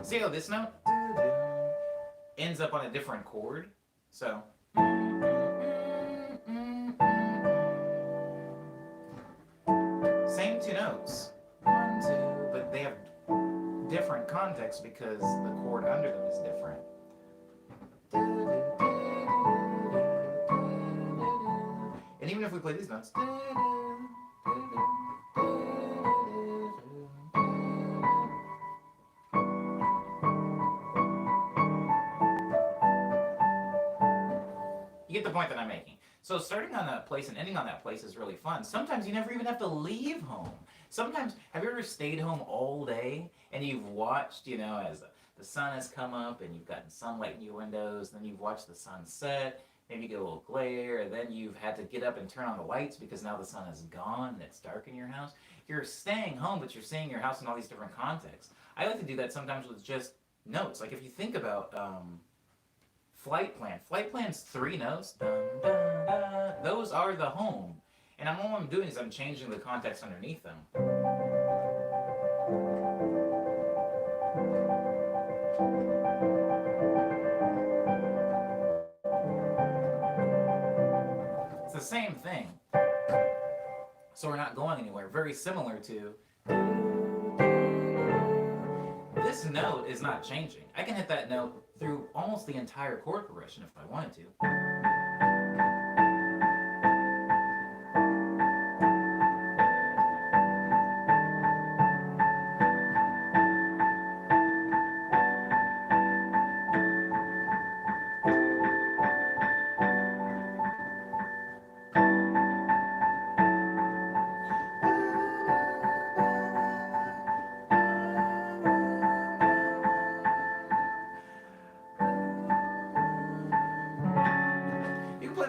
see how this note ends up on a different chord? So same 2 notes, 1, 2, but they have different context because the chord under them is different. And even if we play these notes, you get the point that I'm making. So starting on that place and ending on that place is really fun. Sometimes you never even have to leave home. Sometimes, have you ever stayed home all day and you've watched, as the sun has come up and you've gotten sunlight in your windows, then you've watched the sun set, maybe you get a little glare, and then you've had to get up and turn on the lights because now the sun is gone and it's dark in your house. You're staying home, but you're seeing your house in all these different contexts. I like to do that sometimes with just notes. Like if you think about Flight Plan. Flight Plan's 3 notes. Dun, dun, dun. Those are the home. And all I'm doing is I'm changing the context underneath them. It's the same thing. So we're not going anywhere. Very similar to this note is not changing. I can hit that note through almost the entire chord progression if I wanted to.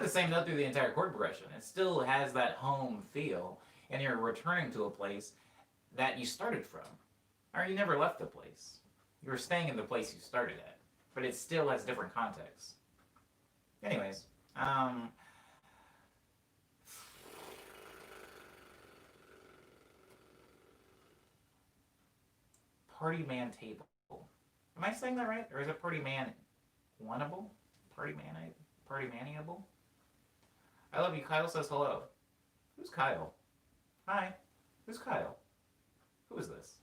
the same note through the entire chord progression. It still has that home feel, and you're returning to a place that you started from. Or you never left the place. You were staying in the place you started at. But it still has different context. Anyways, Party Man Table. Am I saying that right? Or is it Party Man Oneable? Party Maniable? I love you. Kyle says hello. Who's Kyle? Hi. Who's Kyle? Who is this?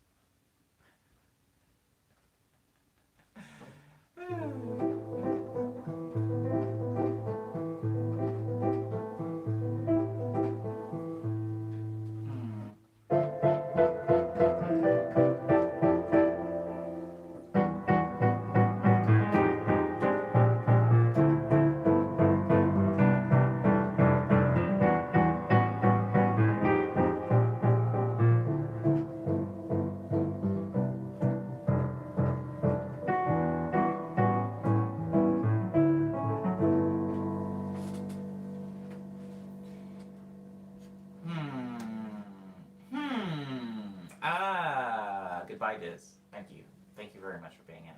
Goodbye, Diz. Thank you. Thank you very much for being in.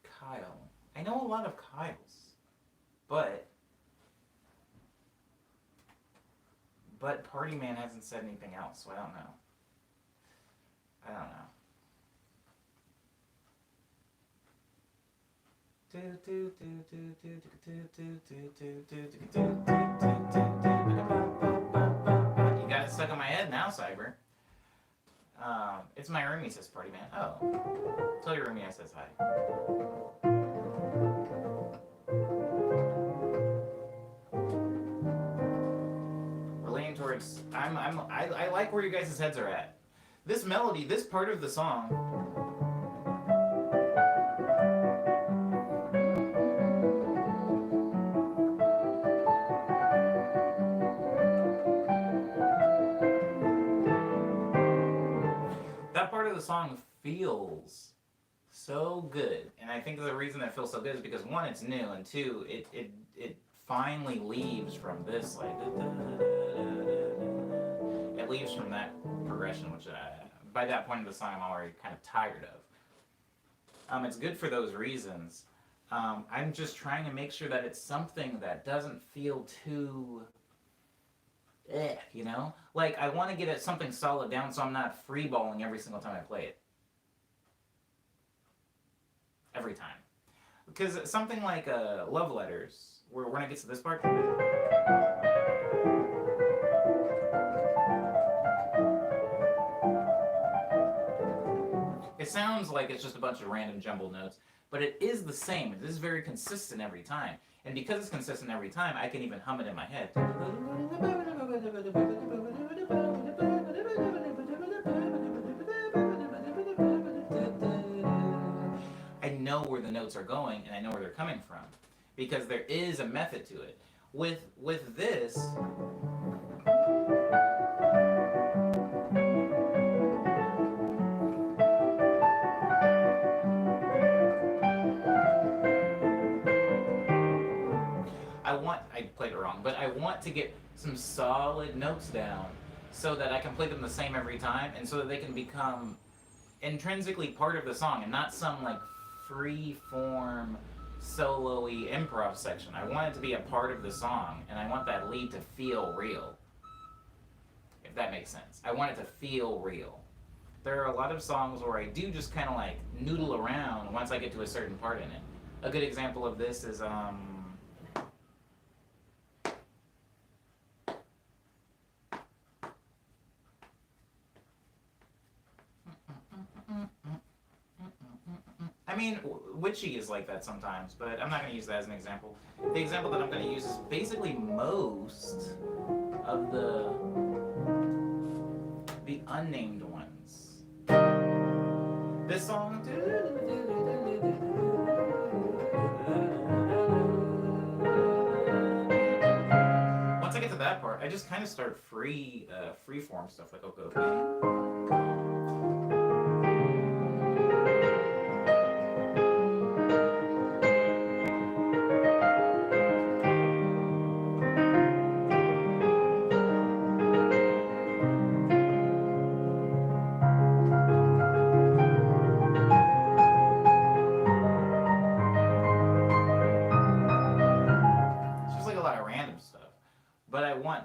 Kyle. I know a lot of Kyles, but Party Man hasn't said anything else, so I don't know. You got it stuck in my head now, Cyber. It's my roomie, says Party Man. Oh. Tell your roomie I says hi. We're leaning towards... I like where you guys' heads are at. This melody, this part of the song... the song feels so good, and I think the reason it feels so good is because one, it's new, and two, it finally leaves from this like it leaves from that progression, which by that point of the song I'm already kind of tired of. It's good for those reasons. I'm just trying to make sure that it's something that doesn't feel too you know? Like, I want to get something solid down so I'm not freeballing every single time I play it. Every time. Because something like Love Letters, where when it gets to this part... It sounds like it's just a bunch of random jumbled notes, but it is the same. It is very consistent every time. And because it's consistent every time, I can even hum it in my head. I know where the notes are going, and I know where they're coming from, because there is a method to it. With this... I played it wrong, but I want to get some solid notes down so that I can play them the same every time, and so that they can become intrinsically part of the song and not some like free-form, solo-y improv section. I want it to be a part of the song, and I want that lead to feel real, if that makes sense. I want it to feel real. There are a lot of songs where I do just kind of like noodle around once I get to a certain part in it. A good example of this is I mean, Witchy is like that sometimes, but I'm not going to use that as an example. The example that I'm going to use is basically most of the unnamed ones. This song... Once I get to that part, I just kind of start free-form stuff like okay.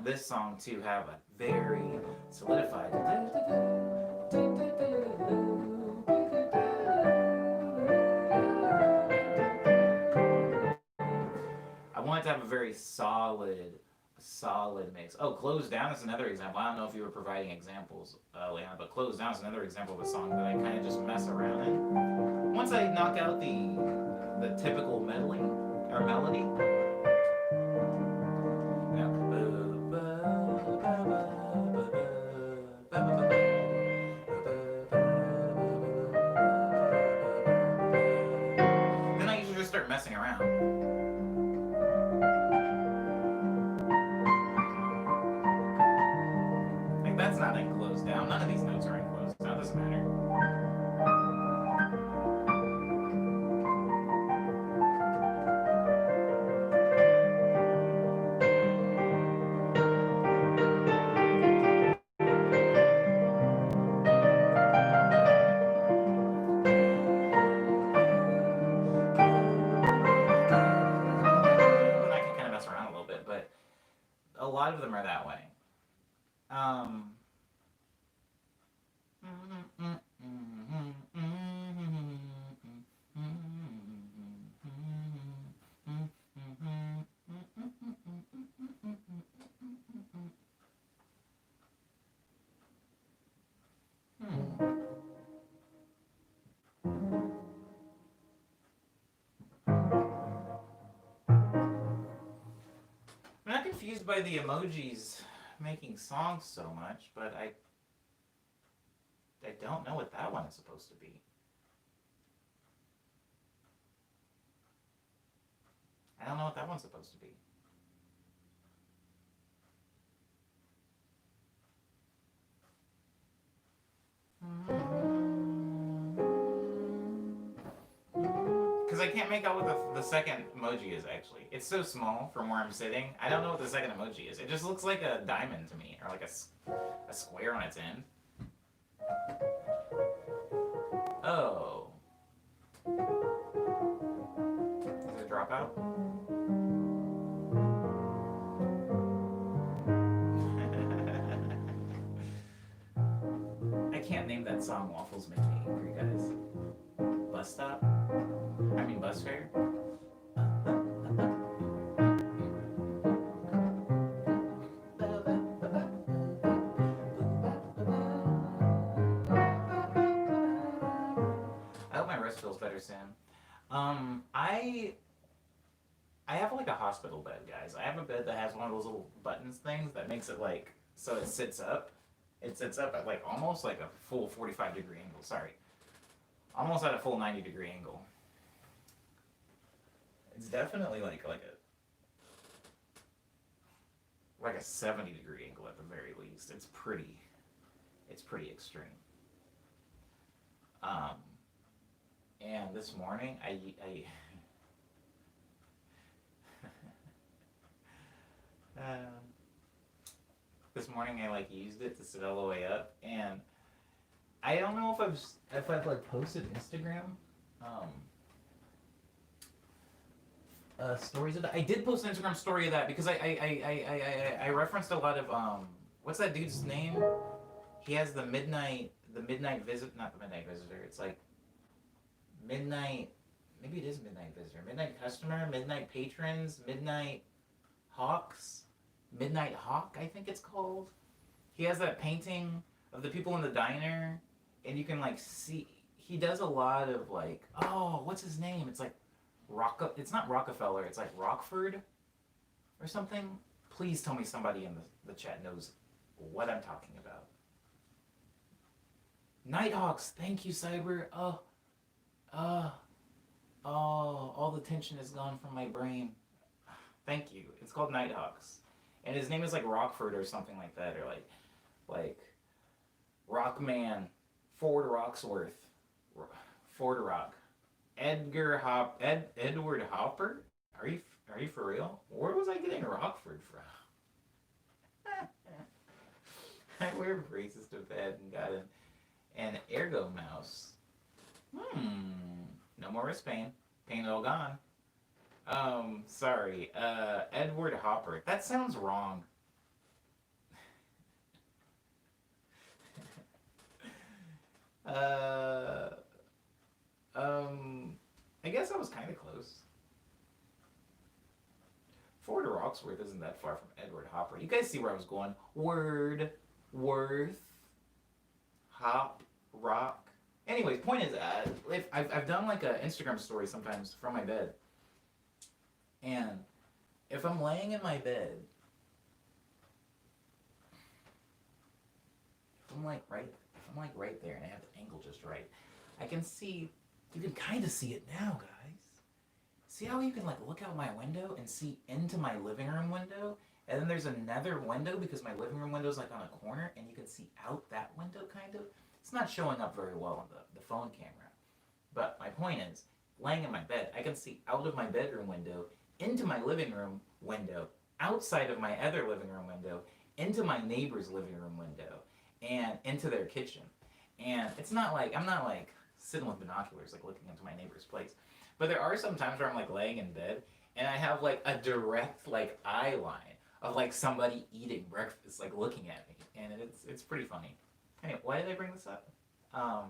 this song to have a very solidified. I want it to have a very solid mix. Oh, Close Down is another example. I don't know if you were providing examples, Leanna, but Close Down is another example of a song that I kind of just mess around in. Once I knock out the typical medley or melody, then I usually just start messing around. Like that's not in closed down. None of these notes are in closed down. It doesn't matter. And I can kind of mess around a little bit, but a lot of them are that way. Um, I'm not confused by the emojis making songs so much, but I don't know what that one is supposed to be. I don't know what that one's supposed to be. Because I can't make out what the second emoji is actually. It's so small from where I'm sitting. I don't know what the second emoji is. It just looks like a diamond to me, or like a square on its end. Oh. Is it a dropout? I can't name that song. Waffles make me angry, guys. Bus stop? I mean bus fare? I hope my wrist feels better soon. I have like a hospital bed, guys. I have a bed that has one of those little buttons things that makes it like so it sits up. It sits up at like almost like a full 45-degree angle. Sorry, almost at a full 90-degree angle. It's definitely like a 70-degree angle at the very least. It's pretty extreme. Um, and this morning I this morning I like used it to sit all the way up, and I don't know if I've like posted Instagram stories of that. I did post an Instagram story of that because I referenced a lot of what's that dude's name? He has the midnight visit, not the midnight visitor. It's like midnight. Maybe it is midnight visitor, midnight customer, midnight patrons, midnight hawks, midnight hawk. I think it's called. He has that painting of the people in the diner, and you can like see. He does a lot of like, oh, what's his name? It's like It's not Rockefeller. It's like Rockford, or something. Please tell me somebody in the chat knows what I'm talking about. Nighthawks. Thank you, Cyber. All the tension is gone from my brain. Thank you. It's called Nighthawks, and his name is like Rockford or something like that, or like Rockman, Ford Rocksworth, Ford Rock, Edward Hopper. Are you for real? Where was I getting Rockford from? I wear braces to bed and got an ergo mouse. No more wrist pain. Pain all gone. Sorry. Edward Hopper. That sounds wrong. kind of close. Fort Roxworth isn't that far from Edward Hopper. You guys see where I was going? Word, worth, hop, rock. Anyways, point is, if I've done like an Instagram story sometimes from my bed, and if I'm laying in my bed, if I'm like right there, and I have the angle just right, I can see. You can kind of see it now, guys. See how you can like look out my window and see into my living room window, and then there's another window because my living room window is like on a corner, and you can see out that window kind of. It's not showing up very well on the phone camera, but my point is, laying in my bed, I can see out of my bedroom window, into my living room window, outside of my other living room window, into my neighbor's living room window, and into their kitchen. And it's not like, I'm not like sitting with binoculars like looking into my neighbor's place. But there are some times where I'm like laying in bed and I have like a direct like eye line of like somebody eating breakfast, like looking at me. And it's pretty funny. Anyway, why did I bring this up? Oh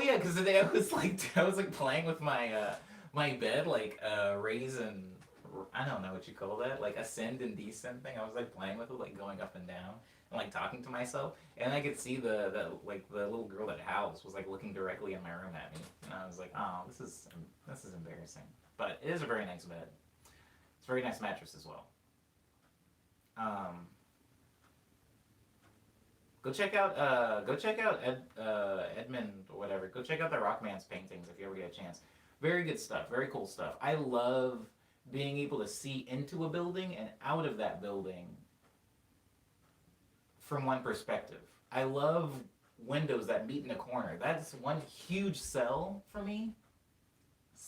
yeah, because today I was like playing with my my bed, like raise and I don't know what you call that, like ascend and descend thing. I was like playing with it, like going up and down and like talking to myself, and I could see the little girl that howls was like looking directly in my room at me, and I was like, oh, this is embarrassing. But it is a very nice bed. It's a very nice mattress as well. Go check out Edmund or whatever. Go check out the Rockman's paintings if you ever get a chance. Very good stuff. Very cool stuff. I love being able to see into a building and out of that building from one perspective. I love windows that meet in a corner. That's one huge sell for me.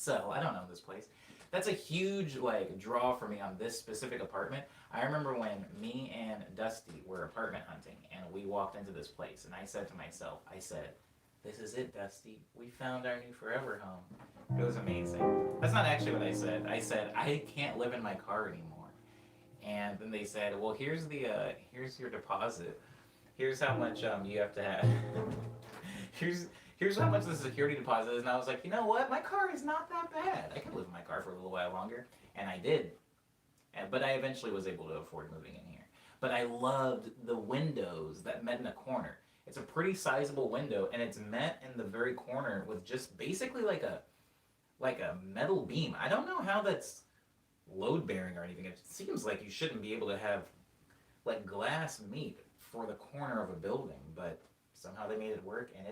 I don't know this place. That's a huge like draw for me on this specific apartment. I remember when me and Dusty were apartment hunting and we walked into this place and I said to myself, this is it, Dusty. We found our new forever home. It was amazing. That's not actually what I said. I said, I can't live in my car anymore. And then they said, well, here's your deposit. Here's how much you have to have. Here's how much the security deposit is. And I was like, you know what? My car is not that bad. I can live in my car for a little while longer. And I did. But I eventually was able to afford moving in here. But I loved the windows that met in a corner. It's a pretty sizable window, and it's met in the very corner with just basically like a metal beam. I don't know how that's load bearing or anything. It seems like you shouldn't be able to have like glass meet for the corner of a building, but somehow they made it work, and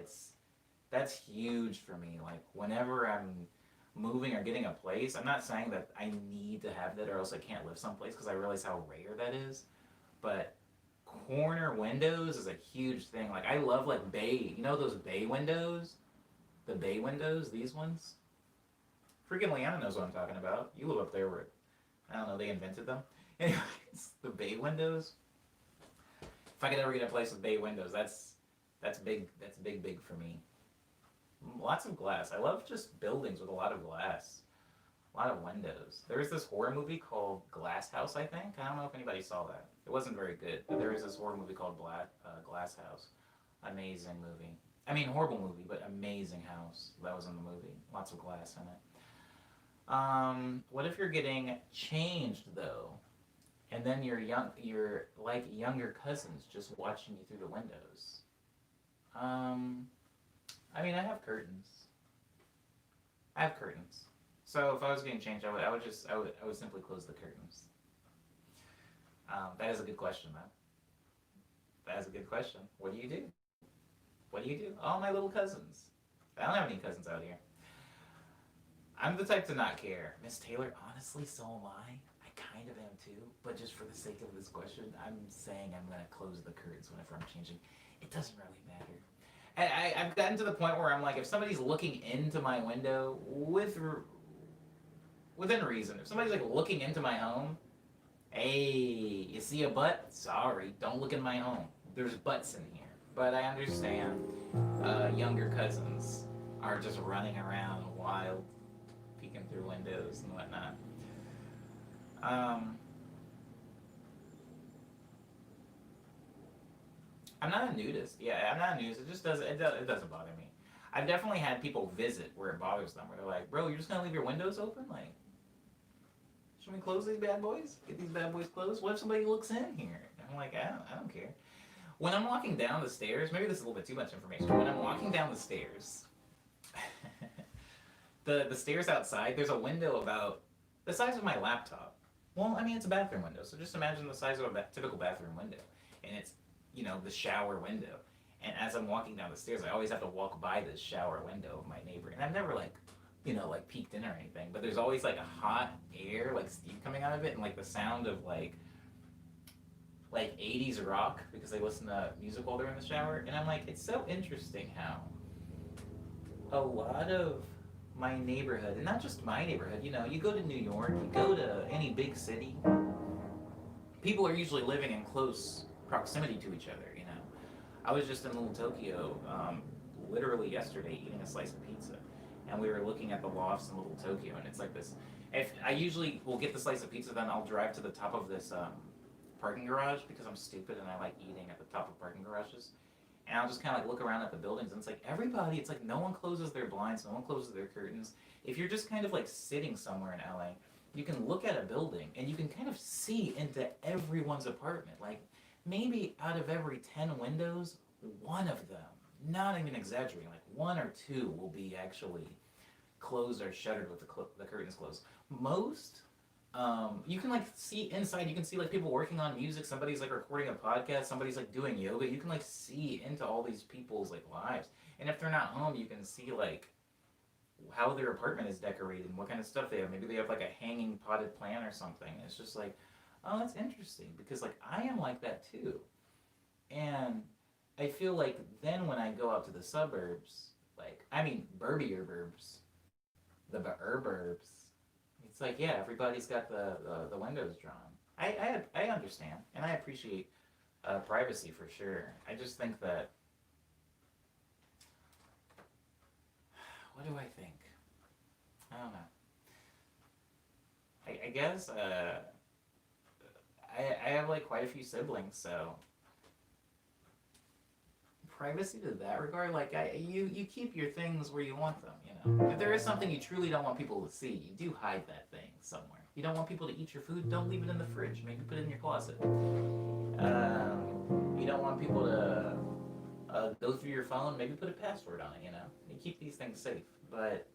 that's huge for me. Like whenever I'm moving or getting a place, I'm not saying that I need to have that or else I can't live someplace because I realize how rare that is, but corner windows is a huge thing. Like I love like bay, you know those bay windows? The bay windows, these ones? Freaking Leanna knows what I'm talking about. You live up there where, I don't know, they invented them. Anyways, the bay windows. If I could ever get a place with bay windows, that's big for me. Lots of glass. I love just buildings with a lot of glass. A lot of windows. There was this horror movie called Glass House, I think. I don't know if anybody saw that. It wasn't very good, but there was this horror movie called Glass House. Amazing movie. I mean, horrible movie, but amazing house. That was in the movie. Lots of glass in it. What if you're getting changed, though? And then you're like younger cousins just watching you through the windows. I mean, I have curtains. So if I was getting changed, I would simply close the curtains. That is a good question, though. That is a good question. What do you do? What do you do? All my little cousins. I don't have any cousins out here. I'm the type to not care. Miss Taylor, honestly, so am I. I kind of am too. But just for the sake of this question, I'm saying I'm going to close the curtains whenever I'm changing. It doesn't really matter. I've gotten to the point where I'm like, if somebody's looking into my window within reason, if somebody's like looking into my home, hey, you see a butt? Sorry, don't look in my home. There's butts in here. But I understand younger cousins are just running around wild, peeking through windows and whatnot. I'm not a nudist. Yeah, I'm not a nudist. It doesn't bother me. I've definitely had people visit where it bothers them, where they're like, "Bro, you're just gonna leave your windows open? Like, should we close these bad boys? Get these bad boys closed? What if somebody looks in here?" And I'm like, I don't care. When I'm walking down the stairs, maybe this is a little bit too much information. But when I'm walking down the stairs, the stairs outside, there's a window about the size of my laptop. Well, I mean, it's a bathroom window, so just imagine the size of a typical bathroom window, and it's the shower window. And as I'm walking down the stairs, I always have to walk by this shower window of my neighbor, and I've never like like peeked in or anything, but there's always like a hot air, like steam coming out of it, and like the sound of like 80s rock because they listen to music while they're in the shower. And I'm like, it's so interesting how a lot of my neighborhood, and not just my neighborhood, you go to New York, you go to any big city, people are usually living in close proximity to each other. I was just in Little Tokyo literally yesterday eating a slice of pizza, and we were looking at the lofts in Little Tokyo, and it's like this. If I usually will get the slice of pizza, then I'll drive to the top of this parking garage because I'm stupid and I like eating at the top of parking garages. And I'll just kind of like look around at the buildings, and it's like everybody, it's like no one closes their blinds, no one closes their curtains. If you're just kind of like sitting somewhere in LA, you can look at a building and you can kind of see into everyone's apartment. Like maybe out of every 10 windows, one of them, not even exaggerating, like one or two will be actually closed or shuttered with the curtains closed. Most you can like see inside, you can see like people working on music, somebody's like recording a podcast, somebody's like doing yoga. You can like see into all these people's like lives. And if they're not home, you can see like how their apartment is decorated and what kind of stuff they have. Maybe they have like a hanging potted plant or something. It's just like, oh, that's interesting, because like I am like that too. And I feel like then when I go out to the suburbs, like I mean burbier burbs, the burbs, it's like, yeah, everybody's got the windows drawn. I understand, and I appreciate privacy for sure. I just think that, what do I think? I don't know. I guess I have like quite a few siblings, so privacy to that regard, like you keep your things where you want them. If there is something you truly don't want people to see, you do hide that thing somewhere. You don't want people to eat your food, don't leave it in the fridge. Maybe put it in your closet. You don't want people to go through your phone. Maybe put a password on it. You keep these things safe. But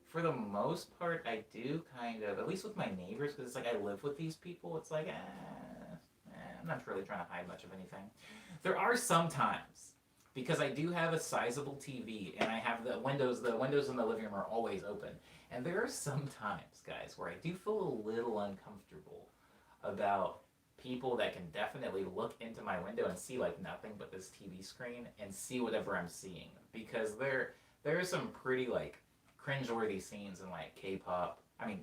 for the most part, I do kind of, at least with my neighbors, because it's like I live with these people. It's like, I'm not really trying to hide much of anything. There are some times, because I do have a sizable TV and I have the windows in the living room are always open. And there are some times, guys, where I do feel a little uncomfortable about people that can definitely look into my window and see like nothing but this TV screen and see whatever I'm seeing. Because there are some pretty like cringeworthy scenes in like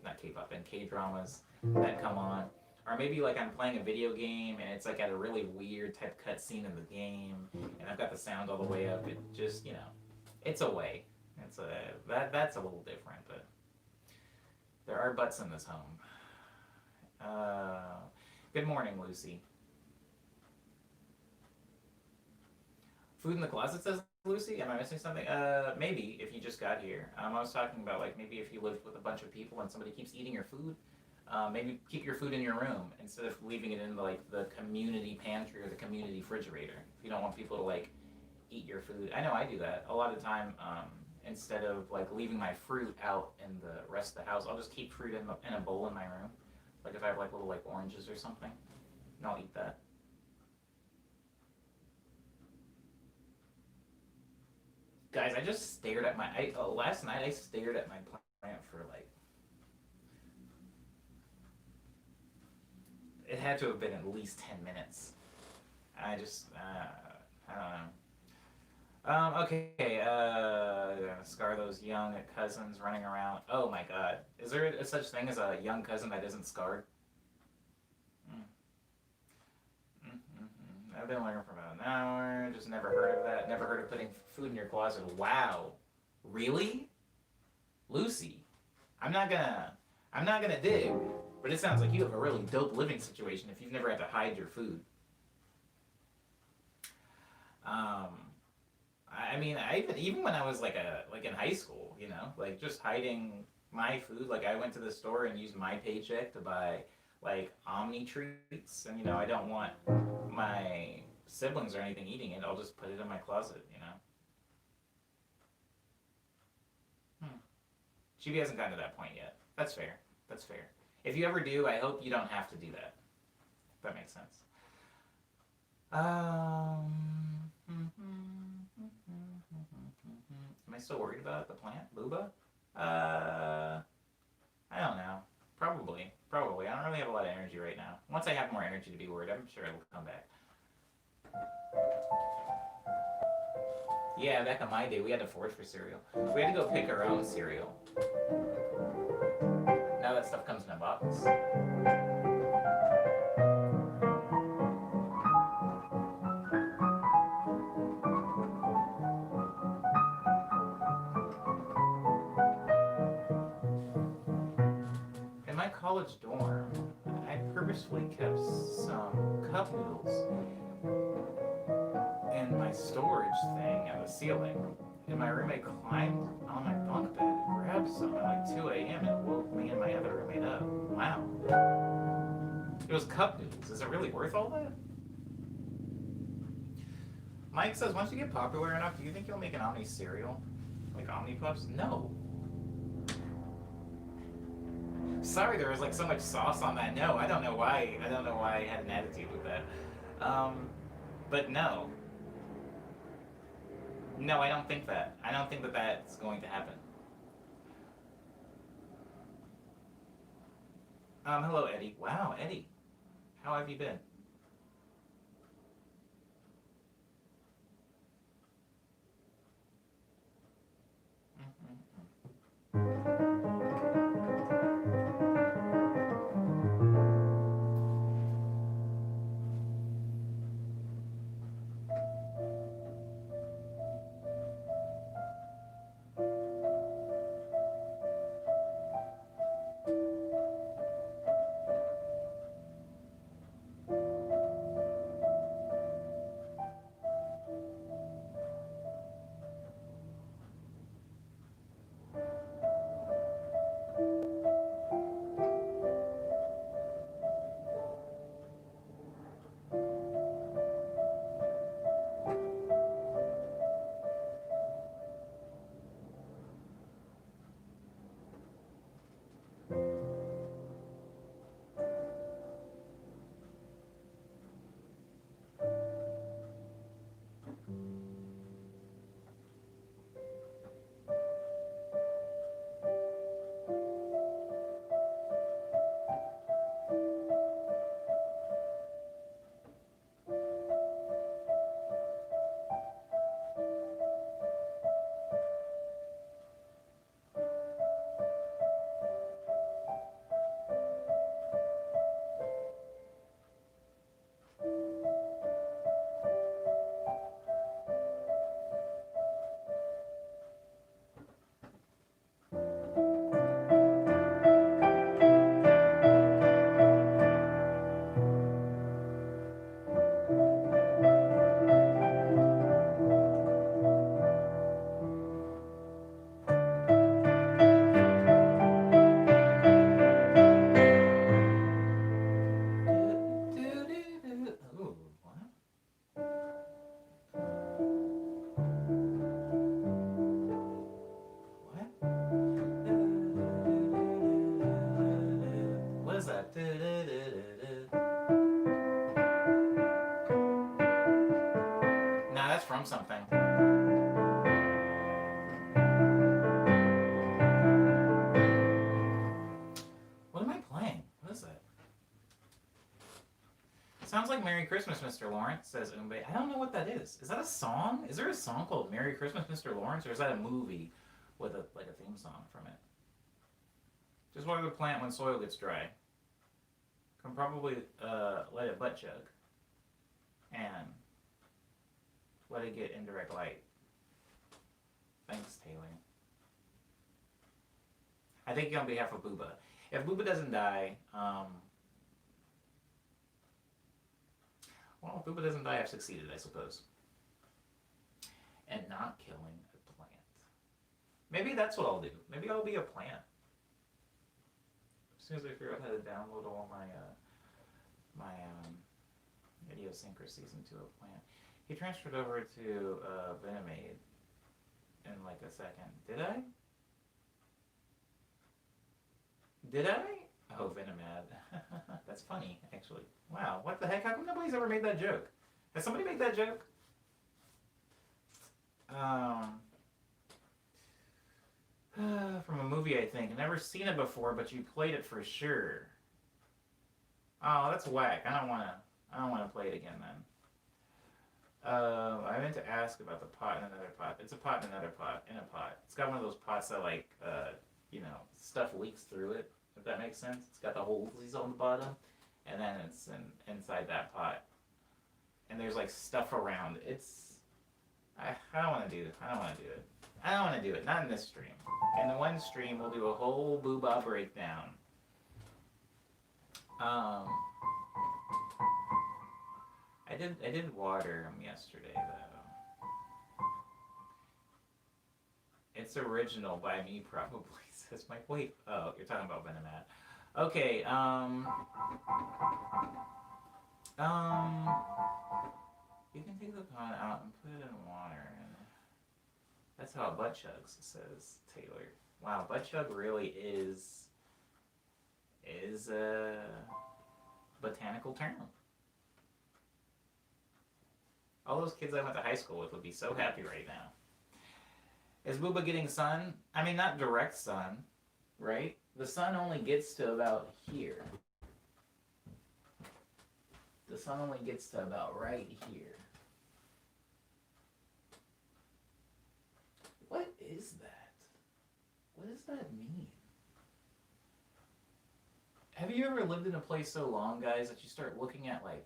not K-pop, and K-dramas that come on. Or maybe like I'm playing a video game and it's like at a really weird type cutscene in the game, and I've got the sound all the way up. It just, it's a way. That's a little different, but there are butts in this home. Good morning, Lucy. Food in the closet, says Lucy. Am I missing something? Maybe if you just got here. I was talking about like maybe if you lived with a bunch of people and somebody keeps eating your food. Maybe keep your food in your room instead of leaving it in like the community pantry or the community refrigerator. If you don't want people to like eat your food. I know I do that a lot of the time. Instead of like leaving my fruit out in the rest of the house, I'll just keep fruit in a bowl in my room. Like if I have like little like oranges or something, and I'll eat that. Guys, I just stared at last night I stared at my plant for like, it had to have been at least 10 minutes. I just, I don't know. Okay, scar those young cousins running around. Oh my god. Is there a such thing as a young cousin that isn't scarred? I've been learning for about an hour. Just never heard of that. Never heard of putting food in your closet. Wow. Really? Lucy, I'm not gonna dig, but it sounds like you have a really dope living situation if you've never had to hide your food. I mean, even when I was like in high school, you know, like just hiding my food. Like I went to the store and used my paycheck to buy like Omni treats, and I don't want my siblings or anything eating it. I'll just put it in my closet, you know. Hmm. Chibi hasn't gotten to that point yet. That's fair. That's fair. If you ever do, I hope you don't have to do that. If that makes sense. Am I still worried about the plant, Booba? Uh, I don't know. Probably. Probably. I don't really have a lot of energy right now. Once I have more energy to be worried, I'm sure it'll come back. Yeah, back in my day, we had to forage for cereal. We had to go pick our own cereal. Now that stuff comes in a box. In my college dorm, I purposefully kept some cup noodles in my storage thing at the ceiling. And my roommate climbed on my bunk bed and grabbed some at like 2 a.m. and woke me and my other roommate up. Wow. It was cup noodles. Is it really worth all that? Mike says, once you get popular enough, do you think you'll make an Omni cereal? Like Omni Puffs? No. Sorry, there was like so much sauce on that. No, I don't know why. I don't know why I had an attitude with that. But no. No, I don't think that. I don't think that that's going to happen. Hello, Eddie. Wow, Eddie. How have you been? Ooh, what? What? What is that? Nah, that's from something. What am I playing? What is that? Sounds like Merry Christmas, Mr. Lawrence, says Umbe. I don't know what that is. Is that a song? Is there a song called Merry Christmas, Mr. Lawrence, or is that a movie with a theme song from it? Just water the plant when soil gets dry. Can probably let it butt chug and let it get indirect light. Thanks, Taylor. I think on behalf of Booba. If Booba doesn't die, well, if Booba doesn't die, I've succeeded, I suppose. and not killing a plant. Maybe that's what I'll do. Maybe I'll be a plant. As soon as I figure out how to download all my idiosyncrasies into a plant. He transferred over to Venomade in like a second. Did I? Did I? Oh, Venomad. That's funny, actually. Wow, what the heck? How come nobody's ever made that joke? Has somebody made that joke? From a movie, I think. Never seen it before, but you played it for sure. Oh, that's whack. I don't wanna play it again then. I meant to ask about the pot in another pot. It's a pot in another pot in a pot. It's got one of those pots that like stuff leaks through it. If that makes sense. It's got the holes on the bottom, and then it's inside that pot. And there's like stuff around. I don't want to do it. I don't want to do it. I don't want to do it. Not in this stream. In the one stream, we'll do a whole booba breakdown. I did water them yesterday though. It's original by me probably, says Mike. Wait, oh, you're talking about Venomat. Okay, you can take the pot out and put it in water. And that's how a butt chugs, says Taylor. Wow, butt chug really is a botanical term. All those kids I went to high school with would be so happy right now. Is Booba getting sun? I mean, not direct sun, right? The sun only gets to about here. The sun only gets to about right here. What is that? What does that mean? Have you ever lived in a place so long, guys, that you start looking at like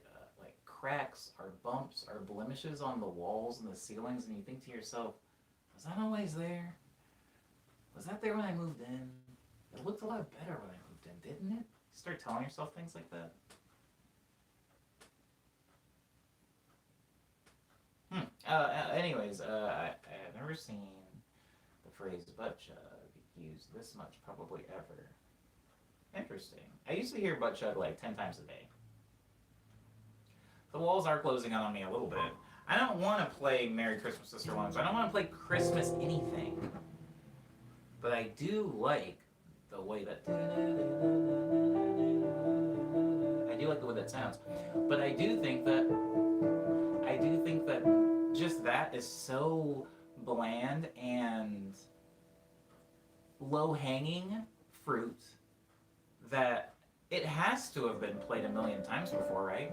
cracks or bumps or blemishes on the walls and the ceilings, and you think to yourself, was that always there? Was that there when I moved in? It looked a lot better when I moved in, didn't it? You start telling yourself things like that. Anyways, I've never seen the phrase butt chug used this much probably ever. Interesting. I used to hear butt chug like 10 times a day. The walls are closing in on me a little bit. I don't want to play Merry Christmas, Sister Lunch. I don't want to play Christmas anything. But I do like the way that... I do like the way that sounds. But I do think that just that is so bland and low-hanging fruit that it has to have been played a million times before, right?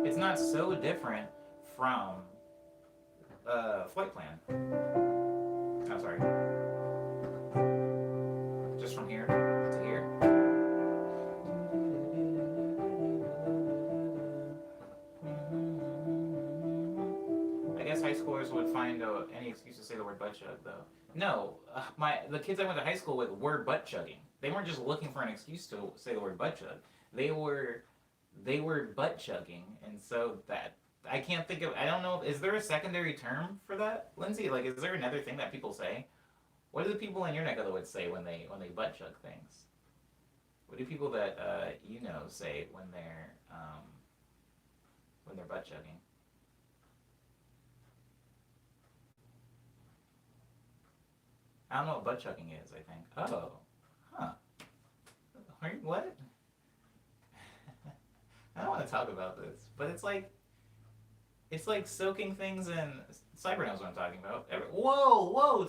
It's not so different from Flight Plan. I'm sorry. Just from here to here. I guess high schoolers would find any excuse to say the word butt chug, though. No, the kids I went to high school with were butt chugging. They weren't just looking for an excuse to say the word butt chug. They were butt chugging, and so that I can't think of. I don't know. Is there a secondary term for that, Lindsay? Like, is there another thing that people say? What do the people in your neck of the woods say when they butt chug things? What do people that say when they're butt chugging? I don't know what butt chugging is. I think. Oh, huh. What? I don't want to talk about this, but it's like soaking things in. Cyber knows what I'm talking about. Whoa,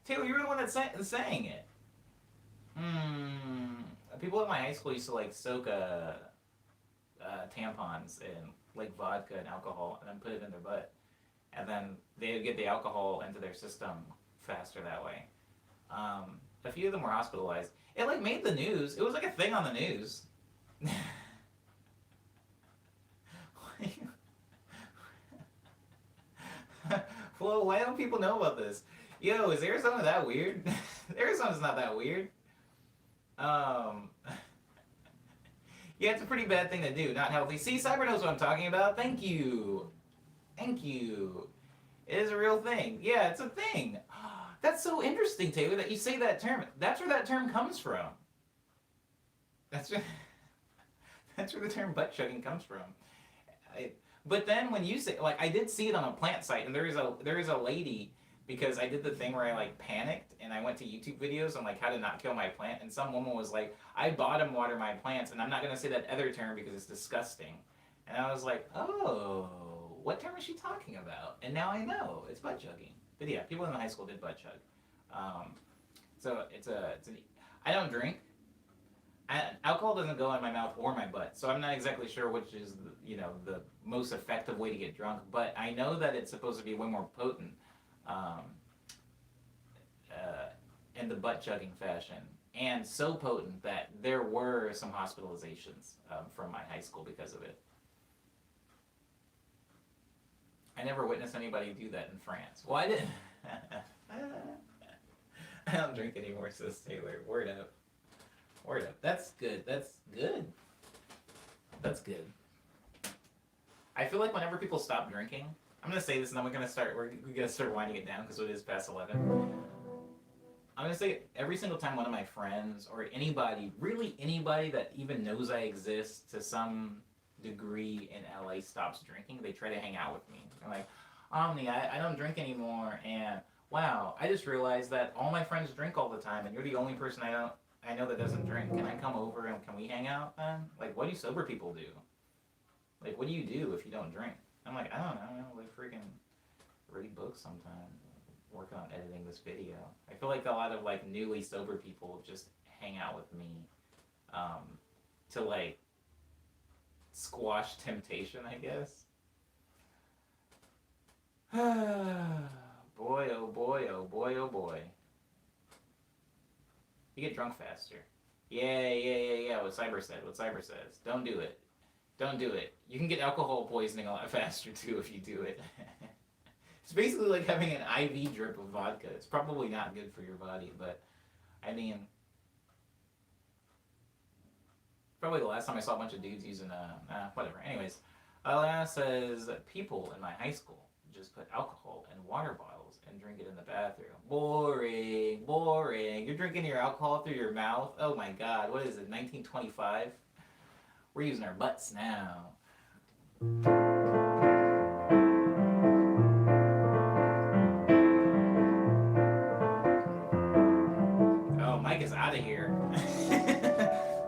Taylor, you were the one that's saying it. People at my high school used to like soak tampons in like vodka and alcohol, and then put it in their butt, and then they would get the alcohol into their system faster that way. A few of them were hospitalized. It like made the news. It was like a thing on the news. Well, why don't people know about this? Yo, is Arizona that weird? Arizona's not that weird. Yeah, it's a pretty bad thing to do. Not healthy. See, Cyber knows what I'm talking about. Thank you. It is a real thing. Yeah, it's a thing. That's so interesting, Taylor, that you say that term. That's where that term comes from. That's where, that's where the term butt chugging comes from. I, but then when you say, like, I did see it on a plant site, and there is a lady, because I did the thing where I like panicked and I went to YouTube videos on like how to not kill my plant, and some woman was like, I bottom water my plants, and I'm not gonna say that other term because it's disgusting. And I was like, oh, what term is she talking about? And now I know it's butt chugging. But yeah, people in high school did butt chug. Um, so I don't drink. Alcohol doesn't go in my mouth or my butt, so I'm not exactly sure which is the most effective way to get drunk. But I know that it's supposed to be way more potent, um, in the butt chugging fashion, and so potent that there were some hospitalizations from my high school because of it. I never witnessed anybody do that in France. Well, I didn't. I don't drink anymore, says Taylor. Word up. Word up. That's good. That's good. That's good. I feel like whenever people stop drinking, I'm gonna say this, and then we're gonna start winding it down because it is past 11. I'm gonna say every single time one of my friends or anybody, really anybody that even knows I exist to some degree in LA stops drinking, they try to hang out with me. They're like, Omni, I don't drink anymore, and wow, I just realized that all my friends drink all the time, and you're the only person I know that doesn't drink. Can I come over and can we hang out then? Like, what do sober people do? Like, what do you do if you don't drink? I'm like, I don't know, like freaking read books sometimes, working on editing this video. I feel like a lot of like newly sober people just hang out with me to like squash temptation, I guess. Boy, oh boy, oh boy, oh boy. You get drunk faster. Yeah. What Cyber says. Don't do it. Don't do it. You can get alcohol poisoning a lot faster too if you do it. It's basically like having an IV drip of vodka. It's probably not good for your body, but I mean, probably the last time I saw a bunch of dudes using whatever. Anyways, Alana says people in my high school just put alcohol in water bottles and drink it in the bathroom. Boring, boring. You're drinking your alcohol through your mouth? Oh my god, what is it, 1925? We're using our butts now. Oh, Mike is out of here.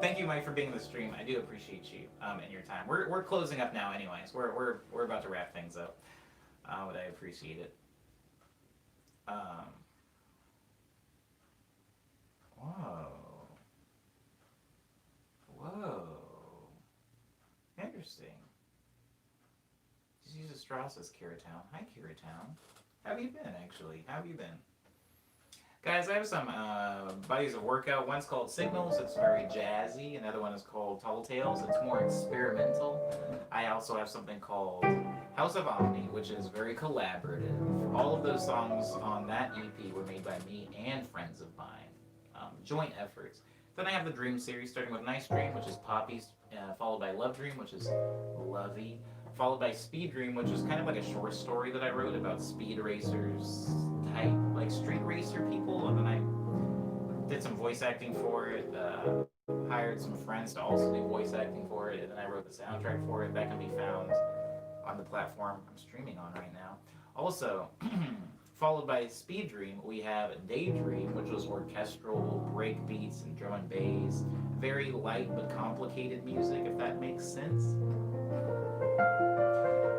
Thank you, Mike, for being in the stream. I do appreciate you and your time. We're closing up now, anyways. We're about to wrap things up, but I appreciate it. Whoa. Interesting. Just use a straw, says Kira Town. Hi, Kira Town. How have you been, actually? How have you been? Guys, I have some bodies of workout. One's called Signals. It's very jazzy. Another one is called Tall Tales. It's more experimental. I also have something called House of Omni, which is very collaborative. All of those songs on that EP were made by me and friends of mine. Joint efforts. Then I have the Dream series, starting with Nice Dream, which is poppy, followed by Love Dream, which is lovey, followed by Speed Dream, which is kind of like a short story that I wrote about speed racers type, like street racer people, and then I did some voice acting for it, hired some friends to also do voice acting for it, and then I wrote the soundtrack for it. That can be found on the platform I'm streaming on right now. Also, followed by Speed Dream, we have Daydream, which was orchestral break beats and drum and bass. Very light but complicated music, if that makes sense.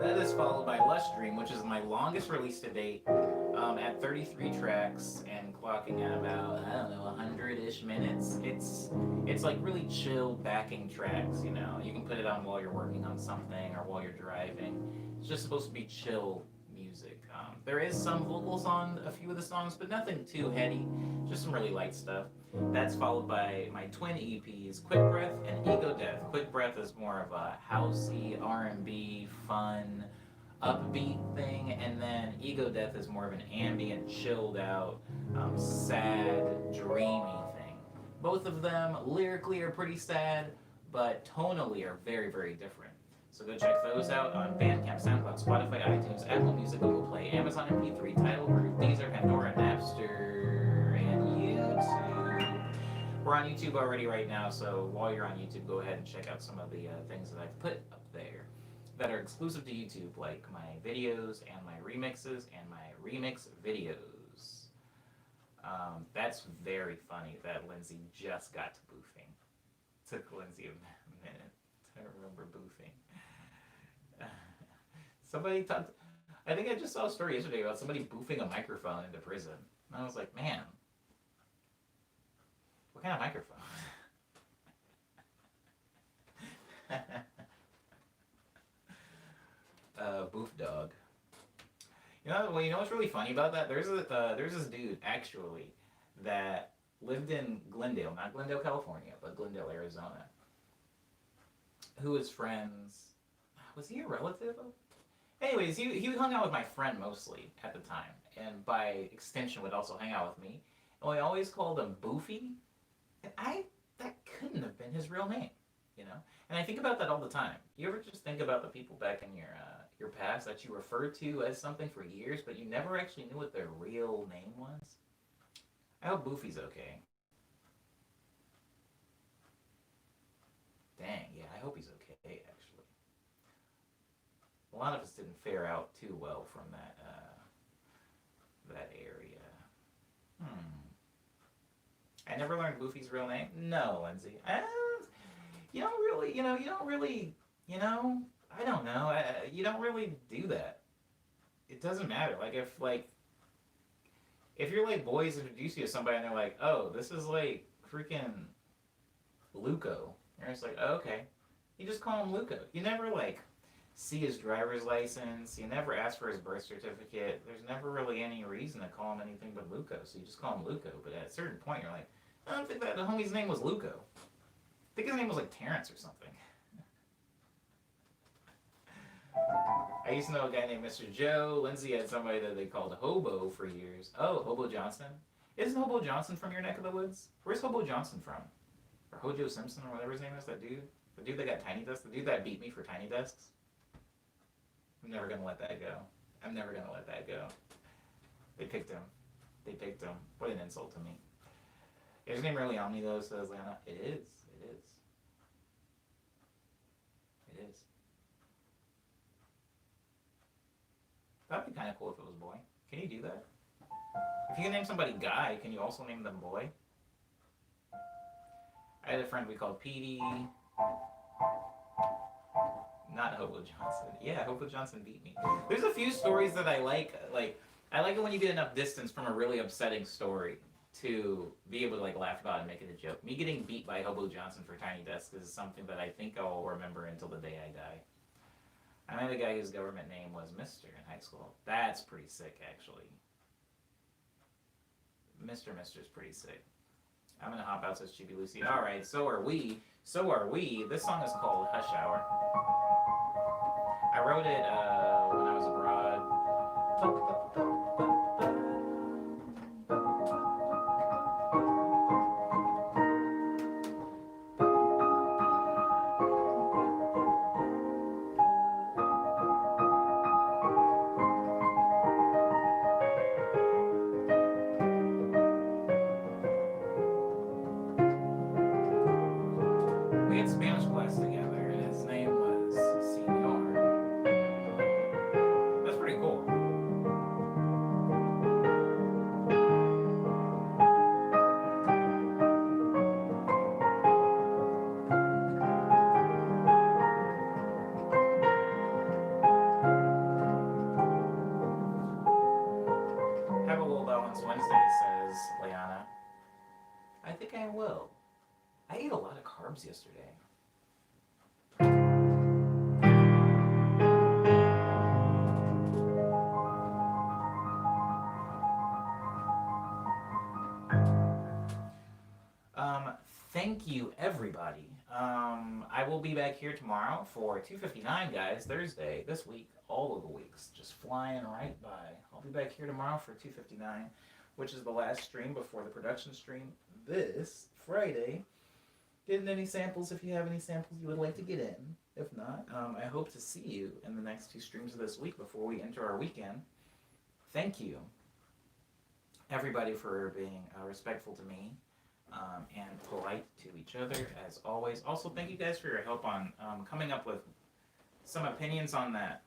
That is followed by Lush Dream, which is my longest release to date, at 33 tracks and clocking at about, 100-ish minutes. It's like really chill backing tracks, you know. You can put it on while you're working on something or while you're driving. It's just supposed to be chill music. There is some vocals on a few of the songs, but nothing too heady, just some really light stuff. That's followed by my twin EPs, Quick Breath and Ego Death. Quick Breath is more of a housey, R&B, fun, upbeat thing, and then Ego Death is more of an ambient, chilled out, sad, dreamy thing. Both of them lyrically are pretty sad, but tonally are very, very different. So go check those out on Bandcamp, SoundCloud, Spotify, iTunes, Apple Music, Google Play, Amazon MP3, Tidal, Groove, Deezer, Pandora, Napster, and YouTube. We're on YouTube already right now, so while you're on YouTube, go ahead and check out some of the things that I've put up there that are exclusive to YouTube, like my videos and my remixes and my remix videos. That's very funny that Lindsay just got to boofing. Took Lindsay a minute to remember boofing. Somebody talked. I think I just saw a story yesterday about somebody boofing a microphone into prison. And I was like, man, what kind of microphone? Boof dog. Well, you know what's really funny about that? There's this dude actually that lived in Glendale, not Glendale, California, but Glendale, Arizona, who was friends. Was he a relative? Anyways, he hung out with my friend mostly at the time, and by extension would also hang out with me. And we always called him Boofy, and that couldn't have been his real name, you know. And I think about that all the time. You ever just think about the people back in your past that you referred to as something for years, but you never actually knew what their real name was? I hope Boofy's okay. Dang, yeah, I hope he's okay, actually. A lot of us didn't fare out too well from that area. I never learned Boofy's real name. No, Lindsay. You don't really, I don't know. You don't really do that. It doesn't matter. If you're like boys introduce you to somebody and they're like, oh, this is like freaking Luco. You're just like, oh, okay. You just call him Luco. You never like see his driver's license. You never ask for his birth certificate. There's never really any reason to call him anything but Luco. So you just call him Luco. But at a certain point, you're like, I don't think that the homie's name was Luco. I think his name was like Terrence or something. I used to know a guy named Mr. Joe. Lindsay had somebody that they called Hobo for years. Oh, Hobo Johnson. Isn't Hobo Johnson from your neck of the woods? Where's Hobo Johnson from? Or Hojo Simpson or whatever his name is, that dude? The dude that got Tiny Desk? The dude that beat me for Tiny Desks? I'm never going to let that go. I'm never going to let that go. They picked him. They picked him. What an insult to me. Is his name really on me though, says Lana? It is. It is. It is. That'd be kind of cool if it was boy. Can you do that? If you can name somebody Guy, can you also name them boy? I had a friend we called Petey. Not Hobo Johnson. Yeah, Hobo Johnson beat me. There's a few stories that I like. I like it when you get enough distance from a really upsetting story to be able to like laugh about it and make it a joke. Me getting beat by Hobo Johnson for Tiny Desk is something that I think I'll remember until the day I die. I met a guy whose government name was Mr. in high school. That's pretty sick, actually. Mister's pretty sick. I'm gonna hop out, says Chibi Lucy. Alright, so are we. So are we. This song is called Hush Hour. I wrote it when I was abroad. We had Spanish class together, and his name was Senor. That's pretty cool. Have a little balance Wednesday, says Leanna. I think I will. I ate a lot of carbs yesterday. Thank you, everybody. I will be back here tomorrow for 2:59, guys, Thursday, this week, all of the weeks, just flying right by. I'll be back here tomorrow for 2:59, which is the last stream before the production stream this Friday. getting any samples if you have any samples you would like to get in. If not, I hope to see you in the next 2 streams of this week before we enter our weekend. Thank you, everybody, for being respectful to me and polite to each other, as always. Also, thank you guys for your help on coming up with some opinions on that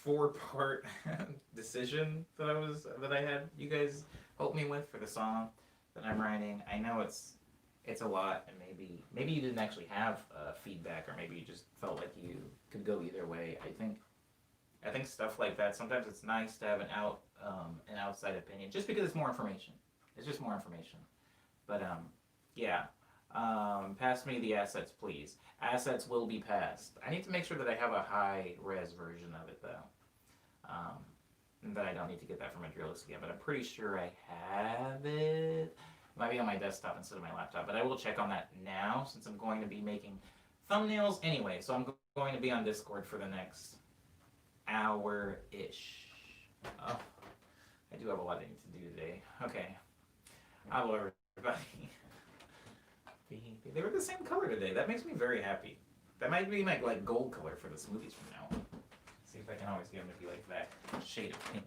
4-part decision that I had you guys help me with for the song that I'm writing. I know it's a lot, and maybe you didn't actually have feedback, or maybe you just felt like you could go either way. I think stuff like that, sometimes it's nice to have an outside opinion, just because it's more information. It's just more information. But yeah. Pass me the assets, please. Assets will be passed. I need to make sure that I have a high-res version of it, though. That I don't need to get that from a drill list again, but I'm pretty sure I have it. It might be on my desktop instead of my laptop, but I will check on that now, since I'm going to be making thumbnails anyway. So I'm going to be on Discord for the next hour-ish. Oh, I do have a lot I need to do today. Okay. Hello, everybody. They were the same color today. That makes me very happy. That might be my like gold color for the smoothies from now on. See if I can always get them to be like that shade of pink.